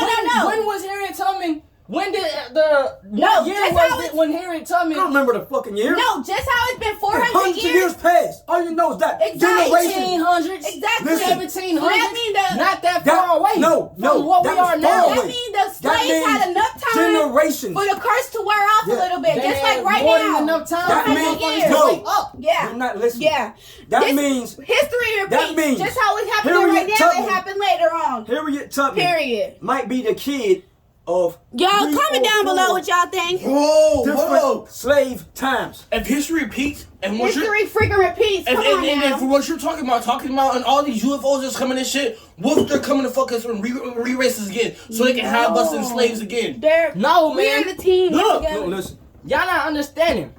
Speaker 4: When was Harriet Tubman? When did the
Speaker 2: No,
Speaker 4: year
Speaker 2: that's
Speaker 4: was
Speaker 2: how
Speaker 4: it
Speaker 2: it's-
Speaker 4: when Harriet
Speaker 1: I
Speaker 4: Tubman?
Speaker 1: don't remember the fucking year.
Speaker 2: No, just how it's been 400
Speaker 1: hundreds of years
Speaker 2: years.
Speaker 1: past. All you know is that
Speaker 2: Exactly.
Speaker 1: generation.
Speaker 4: 1800s,
Speaker 2: Exactly.
Speaker 1: Listen.
Speaker 4: 1700s.
Speaker 2: That mean the-
Speaker 4: not that
Speaker 1: That-
Speaker 4: far away.
Speaker 1: no,
Speaker 4: from what
Speaker 1: that
Speaker 4: we
Speaker 1: was
Speaker 4: are
Speaker 1: far
Speaker 4: now.
Speaker 1: away.
Speaker 2: That means the
Speaker 1: That
Speaker 2: slaves had
Speaker 1: means
Speaker 2: enough time
Speaker 1: generations.
Speaker 2: for the curse to wear off
Speaker 1: Yeah.
Speaker 2: a little bit.
Speaker 4: They
Speaker 2: Just
Speaker 4: had
Speaker 2: like right
Speaker 4: more
Speaker 2: now.
Speaker 4: than enough time.
Speaker 1: That
Speaker 4: for
Speaker 1: means-
Speaker 4: motherfuckers to
Speaker 1: no.
Speaker 4: wake up.
Speaker 2: Yeah.
Speaker 1: You're not listening.
Speaker 2: Yeah.
Speaker 1: That means
Speaker 2: history repeats.
Speaker 1: that means
Speaker 2: just how it's happening
Speaker 1: Harriet
Speaker 2: right now,
Speaker 1: Tubman-
Speaker 2: it happened later on.
Speaker 1: Harriet Tubman
Speaker 2: Period.
Speaker 1: might be the kid of
Speaker 2: Y'all
Speaker 1: 3
Speaker 2: comment
Speaker 1: or
Speaker 2: down
Speaker 1: 4
Speaker 2: below what y'all think.
Speaker 3: Whoa,
Speaker 1: different
Speaker 3: whoa.
Speaker 1: slave times.
Speaker 3: If history repeats, and what you're
Speaker 2: History freaking repeats. Come on
Speaker 3: and
Speaker 2: now.
Speaker 3: for what you're talking about, and all these UFOs that's coming and shit, what if they're coming to fuck us and re-race us again, so they can have us as slaves again?
Speaker 4: No,
Speaker 2: We're
Speaker 4: man.
Speaker 2: the team.
Speaker 3: Look,
Speaker 2: together.
Speaker 1: No, listen.
Speaker 4: Y'all not understanding.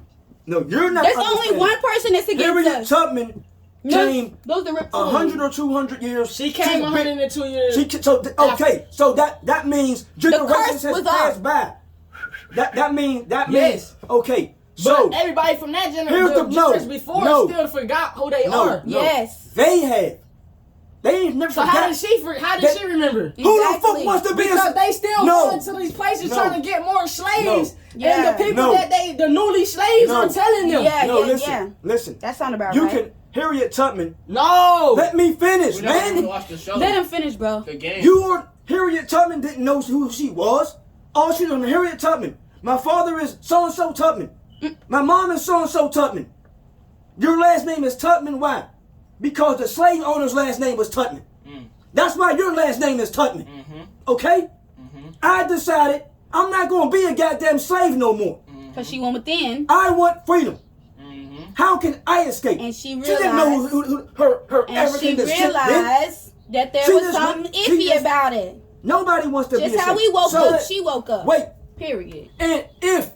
Speaker 1: No, you're not.
Speaker 2: There's only
Speaker 1: understanding.
Speaker 2: one person that's against
Speaker 1: Harriet
Speaker 2: us.
Speaker 1: Tubman came
Speaker 2: Those are reptilians.
Speaker 1: 100 or 200 years.
Speaker 4: She came 102 years.
Speaker 1: Okay, so that means generations has
Speaker 2: was
Speaker 1: passed
Speaker 2: off.
Speaker 1: by. That means
Speaker 4: Yes.
Speaker 1: okay. So
Speaker 4: But everybody from that
Speaker 1: Here's
Speaker 4: generation before
Speaker 1: no.
Speaker 4: still forgot who they
Speaker 1: No.
Speaker 4: are.
Speaker 1: No.
Speaker 2: Yes.
Speaker 1: they have. They ain't never
Speaker 4: So
Speaker 1: forgot.
Speaker 4: how did she remember?
Speaker 1: Who the
Speaker 2: Exactly.
Speaker 1: fuck wants to be
Speaker 4: Because they still
Speaker 1: No.
Speaker 4: going to these places
Speaker 1: No.
Speaker 4: trying to get more slaves.
Speaker 2: No.
Speaker 4: And
Speaker 2: Yeah.
Speaker 4: the people
Speaker 1: No.
Speaker 4: that the newly slaves
Speaker 1: No.
Speaker 4: are telling them.
Speaker 2: Yeah.
Speaker 1: No, listen. Listen.
Speaker 2: That sound about
Speaker 1: You
Speaker 2: right.
Speaker 1: can Harriet Tubman.
Speaker 4: No.
Speaker 1: Let me finish,
Speaker 3: We never even
Speaker 1: man.
Speaker 3: watched the show.
Speaker 2: Let him finish, bro.
Speaker 3: The game.
Speaker 1: Harriet Tubman didn't know who she was. All she knew was Harriet Tubman. My father is so and so Tubman. My mom is so and so Tubman. Your last name is Tubman. Why? Because the slave owner's last name was Tubman. That's why your last name is Tubman. Okay? I decided I'm not going to be a goddamn slave no more.
Speaker 2: Because she went within.
Speaker 1: I want freedom. How can I escape?
Speaker 2: And she
Speaker 1: didn't know
Speaker 2: realized-
Speaker 1: who her
Speaker 2: And
Speaker 1: everything
Speaker 2: she
Speaker 1: that shit did.
Speaker 2: realized that there
Speaker 1: She
Speaker 2: was
Speaker 1: just
Speaker 2: something
Speaker 1: went- she
Speaker 2: iffy
Speaker 1: just-
Speaker 2: about it.
Speaker 1: Nobody wants to be
Speaker 2: Just
Speaker 1: a
Speaker 2: how
Speaker 1: slave.
Speaker 2: we woke
Speaker 1: So,
Speaker 2: up, she woke up.
Speaker 1: Wait.
Speaker 2: Period.
Speaker 1: And if,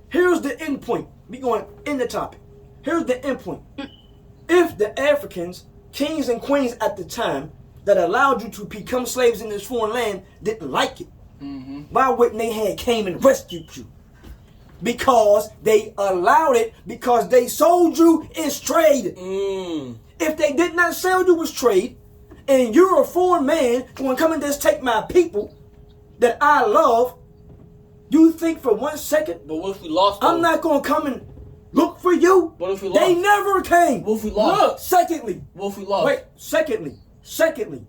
Speaker 1: here's the end point. We going in the topic. Here's the end point. If the Africans, kings and queens at the time, that allowed you to become slaves in this foreign land didn't like it, why wouldn't they have came and rescued you? Because they allowed it, because they sold you as trade. If they did not sell you as trade, and you're a foreign man going to come and just take my people that I love, you think for 1 second
Speaker 3: But what if we lost?
Speaker 1: I'm not going to come and look for you?
Speaker 3: What if we
Speaker 1: They
Speaker 3: lost?
Speaker 1: never came.
Speaker 3: What if we lost?
Speaker 1: Look, secondly,
Speaker 3: What if we lost?
Speaker 1: wait, secondly,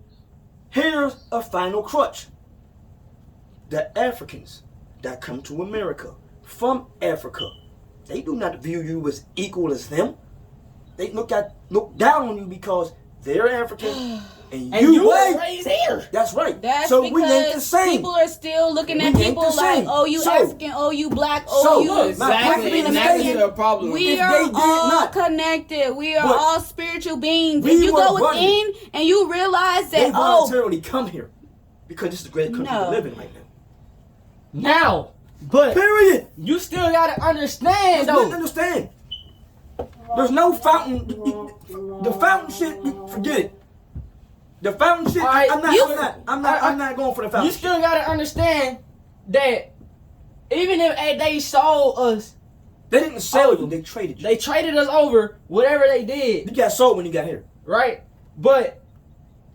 Speaker 1: here's a final crutch. The Africans that come to America from Africa, they do not view you as equal as them. They look down on you because they're African and you
Speaker 4: were
Speaker 1: white.
Speaker 4: raised here.
Speaker 1: That's right.
Speaker 2: That's
Speaker 1: so
Speaker 2: because
Speaker 1: we ain't the same.
Speaker 2: people are still looking
Speaker 1: We
Speaker 2: at
Speaker 1: ain't
Speaker 2: people
Speaker 1: the
Speaker 2: like,
Speaker 1: same.
Speaker 2: oh, you
Speaker 1: So-
Speaker 2: African, oh, you black, oh,
Speaker 1: So,
Speaker 2: you
Speaker 1: look, my
Speaker 3: Exactly.
Speaker 1: African
Speaker 3: And that's
Speaker 1: American-
Speaker 3: the problem.
Speaker 2: We
Speaker 1: If
Speaker 2: are
Speaker 1: they did
Speaker 2: all
Speaker 1: not-
Speaker 2: connected. We are
Speaker 1: But
Speaker 2: all spiritual beings.
Speaker 1: we
Speaker 2: If you
Speaker 1: were
Speaker 2: go
Speaker 1: running.
Speaker 2: within and you realize
Speaker 1: They
Speaker 2: that, oh,
Speaker 1: voluntarily come here because this is a great country
Speaker 2: No.
Speaker 1: to live in right now.
Speaker 4: Now, but
Speaker 1: Period.
Speaker 4: you still gotta understand
Speaker 1: Don't
Speaker 4: though.
Speaker 1: understand. There's no fountain. The fountain shit, forget it. The fountain shit.
Speaker 4: All right,
Speaker 1: I'm not going for the fountain.
Speaker 4: You still gotta understand that even if they sold us,
Speaker 1: They didn't sell you. They traded you.
Speaker 4: they traded us over, whatever they did,
Speaker 1: You got sold when you got here.
Speaker 4: right? But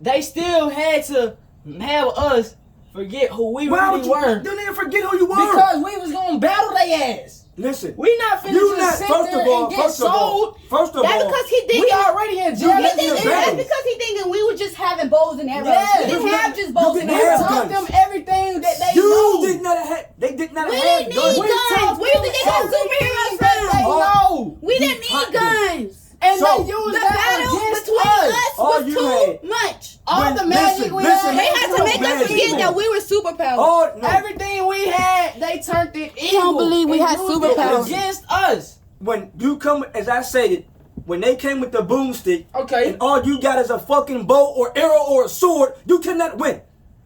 Speaker 4: they still had to have us forget who we
Speaker 1: Why would
Speaker 4: really
Speaker 1: you?
Speaker 4: were.
Speaker 1: You didn't forget who you were.
Speaker 4: Because we was gonna battle their ass.
Speaker 1: Listen.
Speaker 4: We not finna
Speaker 1: You
Speaker 4: just
Speaker 1: not.
Speaker 4: sit
Speaker 1: First
Speaker 4: there
Speaker 1: of all.
Speaker 4: and get sold.
Speaker 1: First of
Speaker 2: that's
Speaker 1: all.
Speaker 2: because he thinking.
Speaker 4: We already in jail.
Speaker 1: You
Speaker 2: He
Speaker 1: didn't
Speaker 2: thinking
Speaker 1: get
Speaker 2: that's
Speaker 1: battles.
Speaker 2: because he thinking we were just having bows and arrows.
Speaker 4: Yeah.
Speaker 2: We didn't
Speaker 1: You
Speaker 2: have
Speaker 1: didn't-
Speaker 2: just
Speaker 1: you
Speaker 2: bows
Speaker 1: didn't
Speaker 2: and
Speaker 4: We
Speaker 1: have
Speaker 2: arrows.
Speaker 4: taught
Speaker 1: guns.
Speaker 4: them everything that they
Speaker 1: You
Speaker 4: know.
Speaker 1: did not have. They did not
Speaker 2: We
Speaker 1: have
Speaker 2: didn't
Speaker 1: guns.
Speaker 2: need guns. Where do you think they got superheroes from?
Speaker 4: know.
Speaker 2: We didn't
Speaker 1: You
Speaker 2: need
Speaker 1: taught them.
Speaker 2: guns.
Speaker 4: And
Speaker 1: So,
Speaker 4: they
Speaker 2: The
Speaker 4: used that
Speaker 2: battle
Speaker 4: against
Speaker 2: between
Speaker 4: us.
Speaker 2: us
Speaker 1: All
Speaker 2: was
Speaker 1: you
Speaker 2: too
Speaker 1: had-
Speaker 2: much.
Speaker 4: All
Speaker 1: When-
Speaker 4: the magic we
Speaker 1: listen,
Speaker 2: They
Speaker 4: had.
Speaker 2: had to make us forget that we were superpowers.
Speaker 1: Oh, no.
Speaker 4: Everything we had, they turned it evil.
Speaker 2: don't believe we
Speaker 4: and
Speaker 2: had
Speaker 4: used it
Speaker 2: superpowers.
Speaker 4: against us.
Speaker 1: When you come, as I stated, when they came with the boomstick,
Speaker 4: Okay.
Speaker 1: and all you got is a fucking bow or arrow or a sword, you cannot win.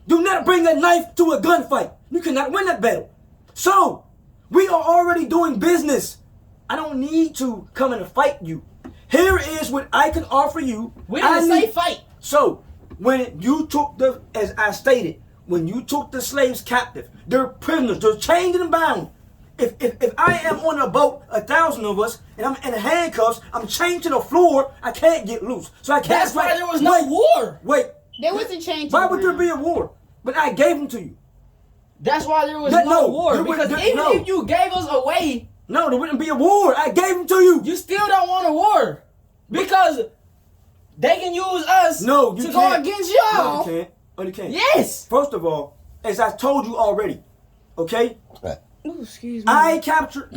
Speaker 1: Do not bring a knife to a gunfight. You cannot win that battle. So, we are already doing business. I don't need to come and fight you. Here is what I can offer you.
Speaker 4: We
Speaker 1: I
Speaker 4: didn't say
Speaker 1: need-
Speaker 4: fight.
Speaker 1: So, when you took as I stated, when you took the slaves captive, they're prisoners, they're chained and bound. If I am on a boat, 1,000 of us, and I'm in handcuffs, I'm chained to the floor, I can't get loose. So I can't.
Speaker 4: That's why there was no war.
Speaker 1: Wait.
Speaker 2: There wasn't change.
Speaker 1: Why would there be a war? But I gave them to you.
Speaker 4: That's why there was
Speaker 1: No,
Speaker 4: no war.
Speaker 1: there
Speaker 4: Because
Speaker 1: was-
Speaker 4: even
Speaker 1: no.
Speaker 4: if you gave us away,
Speaker 1: No, there wouldn't be a war. I gave them to you.
Speaker 4: you still don't want a war. Because they can use us
Speaker 1: No, you
Speaker 4: to
Speaker 1: can't.
Speaker 4: go against
Speaker 1: No,
Speaker 4: y'all.
Speaker 1: you can't. No, you can't.
Speaker 4: Yes.
Speaker 1: First of all, as I told you already, okay?
Speaker 2: Ooh, excuse me.
Speaker 1: I captured.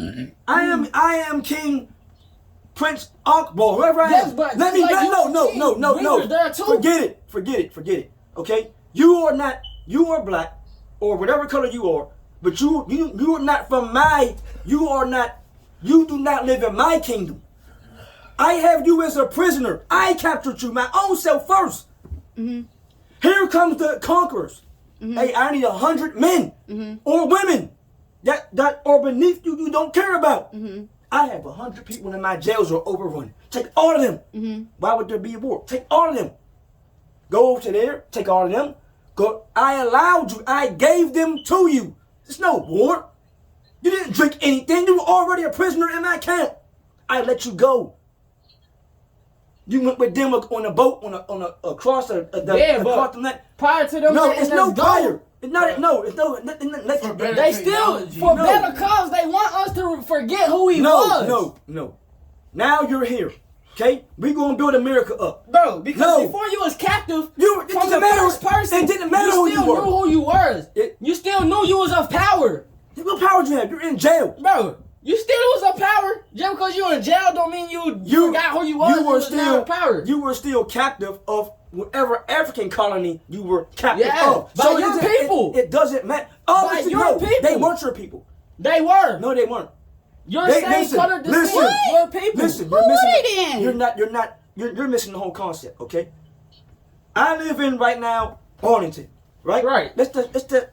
Speaker 1: I am King Prince Akbar, whoever I
Speaker 4: Yes,
Speaker 1: am.
Speaker 4: but
Speaker 1: Let me.
Speaker 4: like you
Speaker 1: No.
Speaker 4: we was there too.
Speaker 1: Forget it. Okay, you are not. You are black, or whatever color you are. But you are not from my. You are not. You do not live in my kingdom. I have you as a prisoner. I captured you, my own self first. Here comes the conquerors. Hey, I need 100 men or women that are beneath you. You don't care about. I have 100 people in my jails are overrun. Take all of them. Why would there be a war? Take all of them. Go over to there. Take all of them. Go. I allowed you. I gave them to you. There's no war. You didn't drink anything. You were already a prisoner in my camp. I let you go. You went with them on a boat across the across the net.
Speaker 4: Prior to them,
Speaker 1: No,
Speaker 4: letting
Speaker 1: it's no
Speaker 4: us go,
Speaker 1: prior. It's not. No, it's no. Let you.
Speaker 4: They still, for
Speaker 1: No.
Speaker 4: better cause, they want us to forget who he was.
Speaker 1: No. Now you're here. Okay, we gonna build America up.
Speaker 4: Bro, because
Speaker 1: No.
Speaker 4: before you was captive,
Speaker 1: It
Speaker 4: from
Speaker 1: didn't
Speaker 4: the
Speaker 1: matter.
Speaker 4: first person,
Speaker 1: It didn't matter who
Speaker 4: you
Speaker 1: you
Speaker 4: still
Speaker 1: were.
Speaker 4: knew who you was. You still knew you was of power.
Speaker 1: What power do you have? You're in jail.
Speaker 4: Bro, you still was of power. Just because you in jail don't mean you forgot who you was.
Speaker 1: You were
Speaker 4: was now
Speaker 1: still
Speaker 4: of power.
Speaker 1: You were still captive of whatever African colony you were captive
Speaker 4: Yeah,
Speaker 1: of.
Speaker 4: by your
Speaker 1: it doesn't-
Speaker 4: people.
Speaker 1: It doesn't matter.
Speaker 4: By
Speaker 1: Obviously,
Speaker 4: your
Speaker 1: no.
Speaker 4: people.
Speaker 1: They weren't your people.
Speaker 4: They were.
Speaker 1: No, they weren't.
Speaker 4: Your
Speaker 1: They-
Speaker 4: same color descent were people.
Speaker 1: Listen,
Speaker 2: Who
Speaker 1: you're
Speaker 2: were
Speaker 1: missing.
Speaker 2: they then?
Speaker 1: You're missing the whole concept. Okay. I live in right now Arlington, right?
Speaker 4: Right.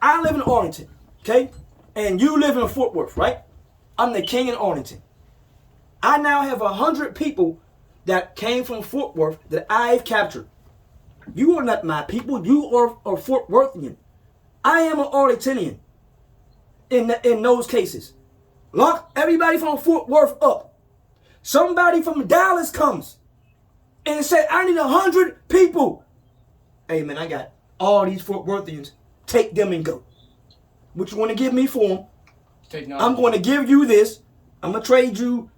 Speaker 1: I live in Arlington, okay, and you live in Fort Worth, right? I'm the king in Arlington. I now have 100 people that came from Fort Worth that I've captured. You are not my people. You are Fort Worthian. I am an Arlingtonian. In those cases, lock everybody from Fort Worth up. Somebody from Dallas comes and say, I need 100 people. Hey man, I got all these Fort Worthians. Take them and go. What you want to give me for them? I'm going to give you this. I'm going to trade you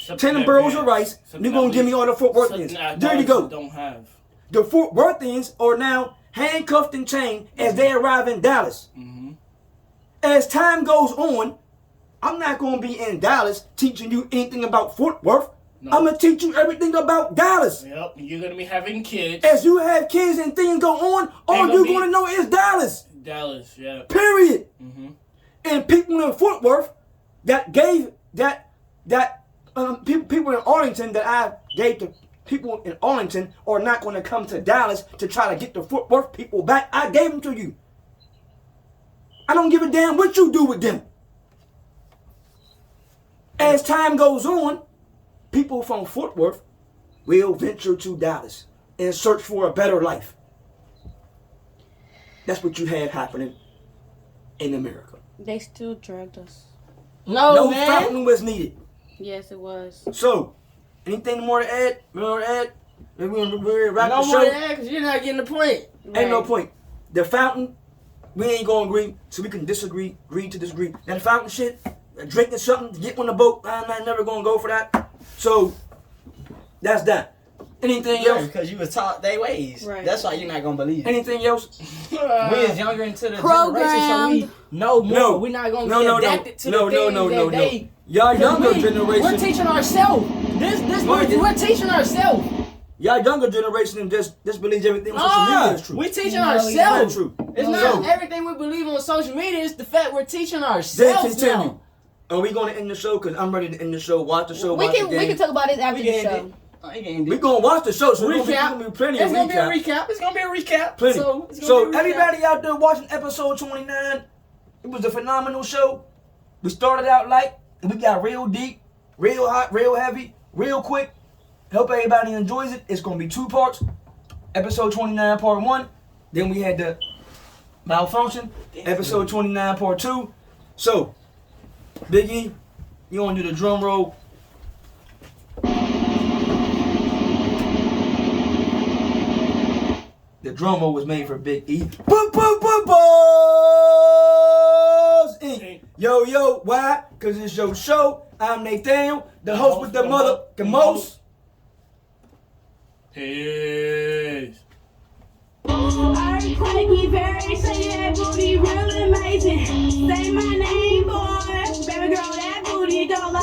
Speaker 1: 10 barrels of rice. You're going to give me all the Fort Worthians. There you go.
Speaker 3: Don't have.
Speaker 1: The Fort Worthians are now handcuffed and chained as they arrive in Dallas. As time goes on, I'm not going to be in Dallas teaching you anything about Fort Worth.
Speaker 3: No.
Speaker 1: I'm going to teach you everything about Dallas.
Speaker 3: Yep, you're gonna be having kids.
Speaker 1: As you have kids and things go on, all
Speaker 3: gonna
Speaker 1: you're
Speaker 3: be-
Speaker 1: going to know is Dallas.
Speaker 3: Dallas, yeah.
Speaker 1: Period. And people in Fort Worth that gave people in Arlington that I gave to people in Arlington are not going to come to Dallas to try to get the Fort Worth people back. I gave them to you. I don't give a damn what you do with them. As time goes on, people from Fort Worth will venture to Dallas and search for a better life. That's what you have happening in America.
Speaker 2: They still dragged us.
Speaker 1: No
Speaker 4: man.
Speaker 1: fountain was needed.
Speaker 2: Yes, it was.
Speaker 1: So, anything more to add? More to add? We're wrap
Speaker 4: No
Speaker 1: the
Speaker 4: more
Speaker 1: show.
Speaker 4: than that, because you're not getting the point.
Speaker 1: Ain't no point. The fountain, we ain't gonna agree, so we can disagree, agree to disagree. Now the fountain shit, drinking something, get on the boat, I'm not never gonna go for that. So, that's that. Anything
Speaker 4: Yeah,
Speaker 1: else?
Speaker 4: because you was taught they ways.
Speaker 2: Right.
Speaker 4: That's why you're not gonna believe it.
Speaker 1: Anything else?
Speaker 4: We is younger into the generation, so
Speaker 2: Programmed.
Speaker 4: we know more.
Speaker 1: No.
Speaker 4: We're not gonna
Speaker 1: No,
Speaker 4: be
Speaker 1: no, no.
Speaker 4: adapted to
Speaker 1: No,
Speaker 4: the
Speaker 1: no,
Speaker 4: things
Speaker 1: no,
Speaker 4: that
Speaker 1: no, no.
Speaker 4: they.
Speaker 1: Y'all younger
Speaker 4: We're
Speaker 1: generation.
Speaker 4: teaching ourselves. We're teaching ourselves.
Speaker 1: Y'all younger generation just believes everything on social media is true.
Speaker 4: We're teaching
Speaker 2: No,
Speaker 1: It's not
Speaker 4: ourselves.
Speaker 1: true.
Speaker 4: It's
Speaker 1: So,
Speaker 4: not everything we believe on social media. It's the fact we're teaching
Speaker 1: then
Speaker 4: ourselves
Speaker 1: continue.
Speaker 4: now.
Speaker 1: Are we gonna end the show? Cause I'm ready to end the show. Watch the show.
Speaker 2: We
Speaker 1: watch
Speaker 2: can
Speaker 1: the game.
Speaker 2: talk about this after
Speaker 4: We
Speaker 2: the
Speaker 4: can
Speaker 2: show.
Speaker 4: end it.
Speaker 1: We gonna watch the show, so there's
Speaker 4: Recap.
Speaker 1: gonna be plenty
Speaker 4: It's
Speaker 1: of
Speaker 4: gonna
Speaker 1: recap.
Speaker 4: be a recap. It's gonna be a recap.
Speaker 1: Plenty.
Speaker 4: So, it's gonna
Speaker 1: So
Speaker 4: be a recap.
Speaker 1: everybody out there watching episode 29, it was a phenomenal show. We started out light, and we got real deep, real hot, real heavy, real quick. Hope everybody enjoys it. It's gonna be 2 parts. Episode 29, part 1. Then we had the malfunction. Episode 29, part 2. So, Big E, you wanna do the drum roll? The drum roll was made for Big E. Boom, boom, boom, boom! Yo, why? Because it's your show. I'm Nathaniel, the host with the motherfucking most.
Speaker 3: Peace.
Speaker 2: Earthquake, very say that booty real amazing. Say my name, boy. Baby girl, that booty don't lie.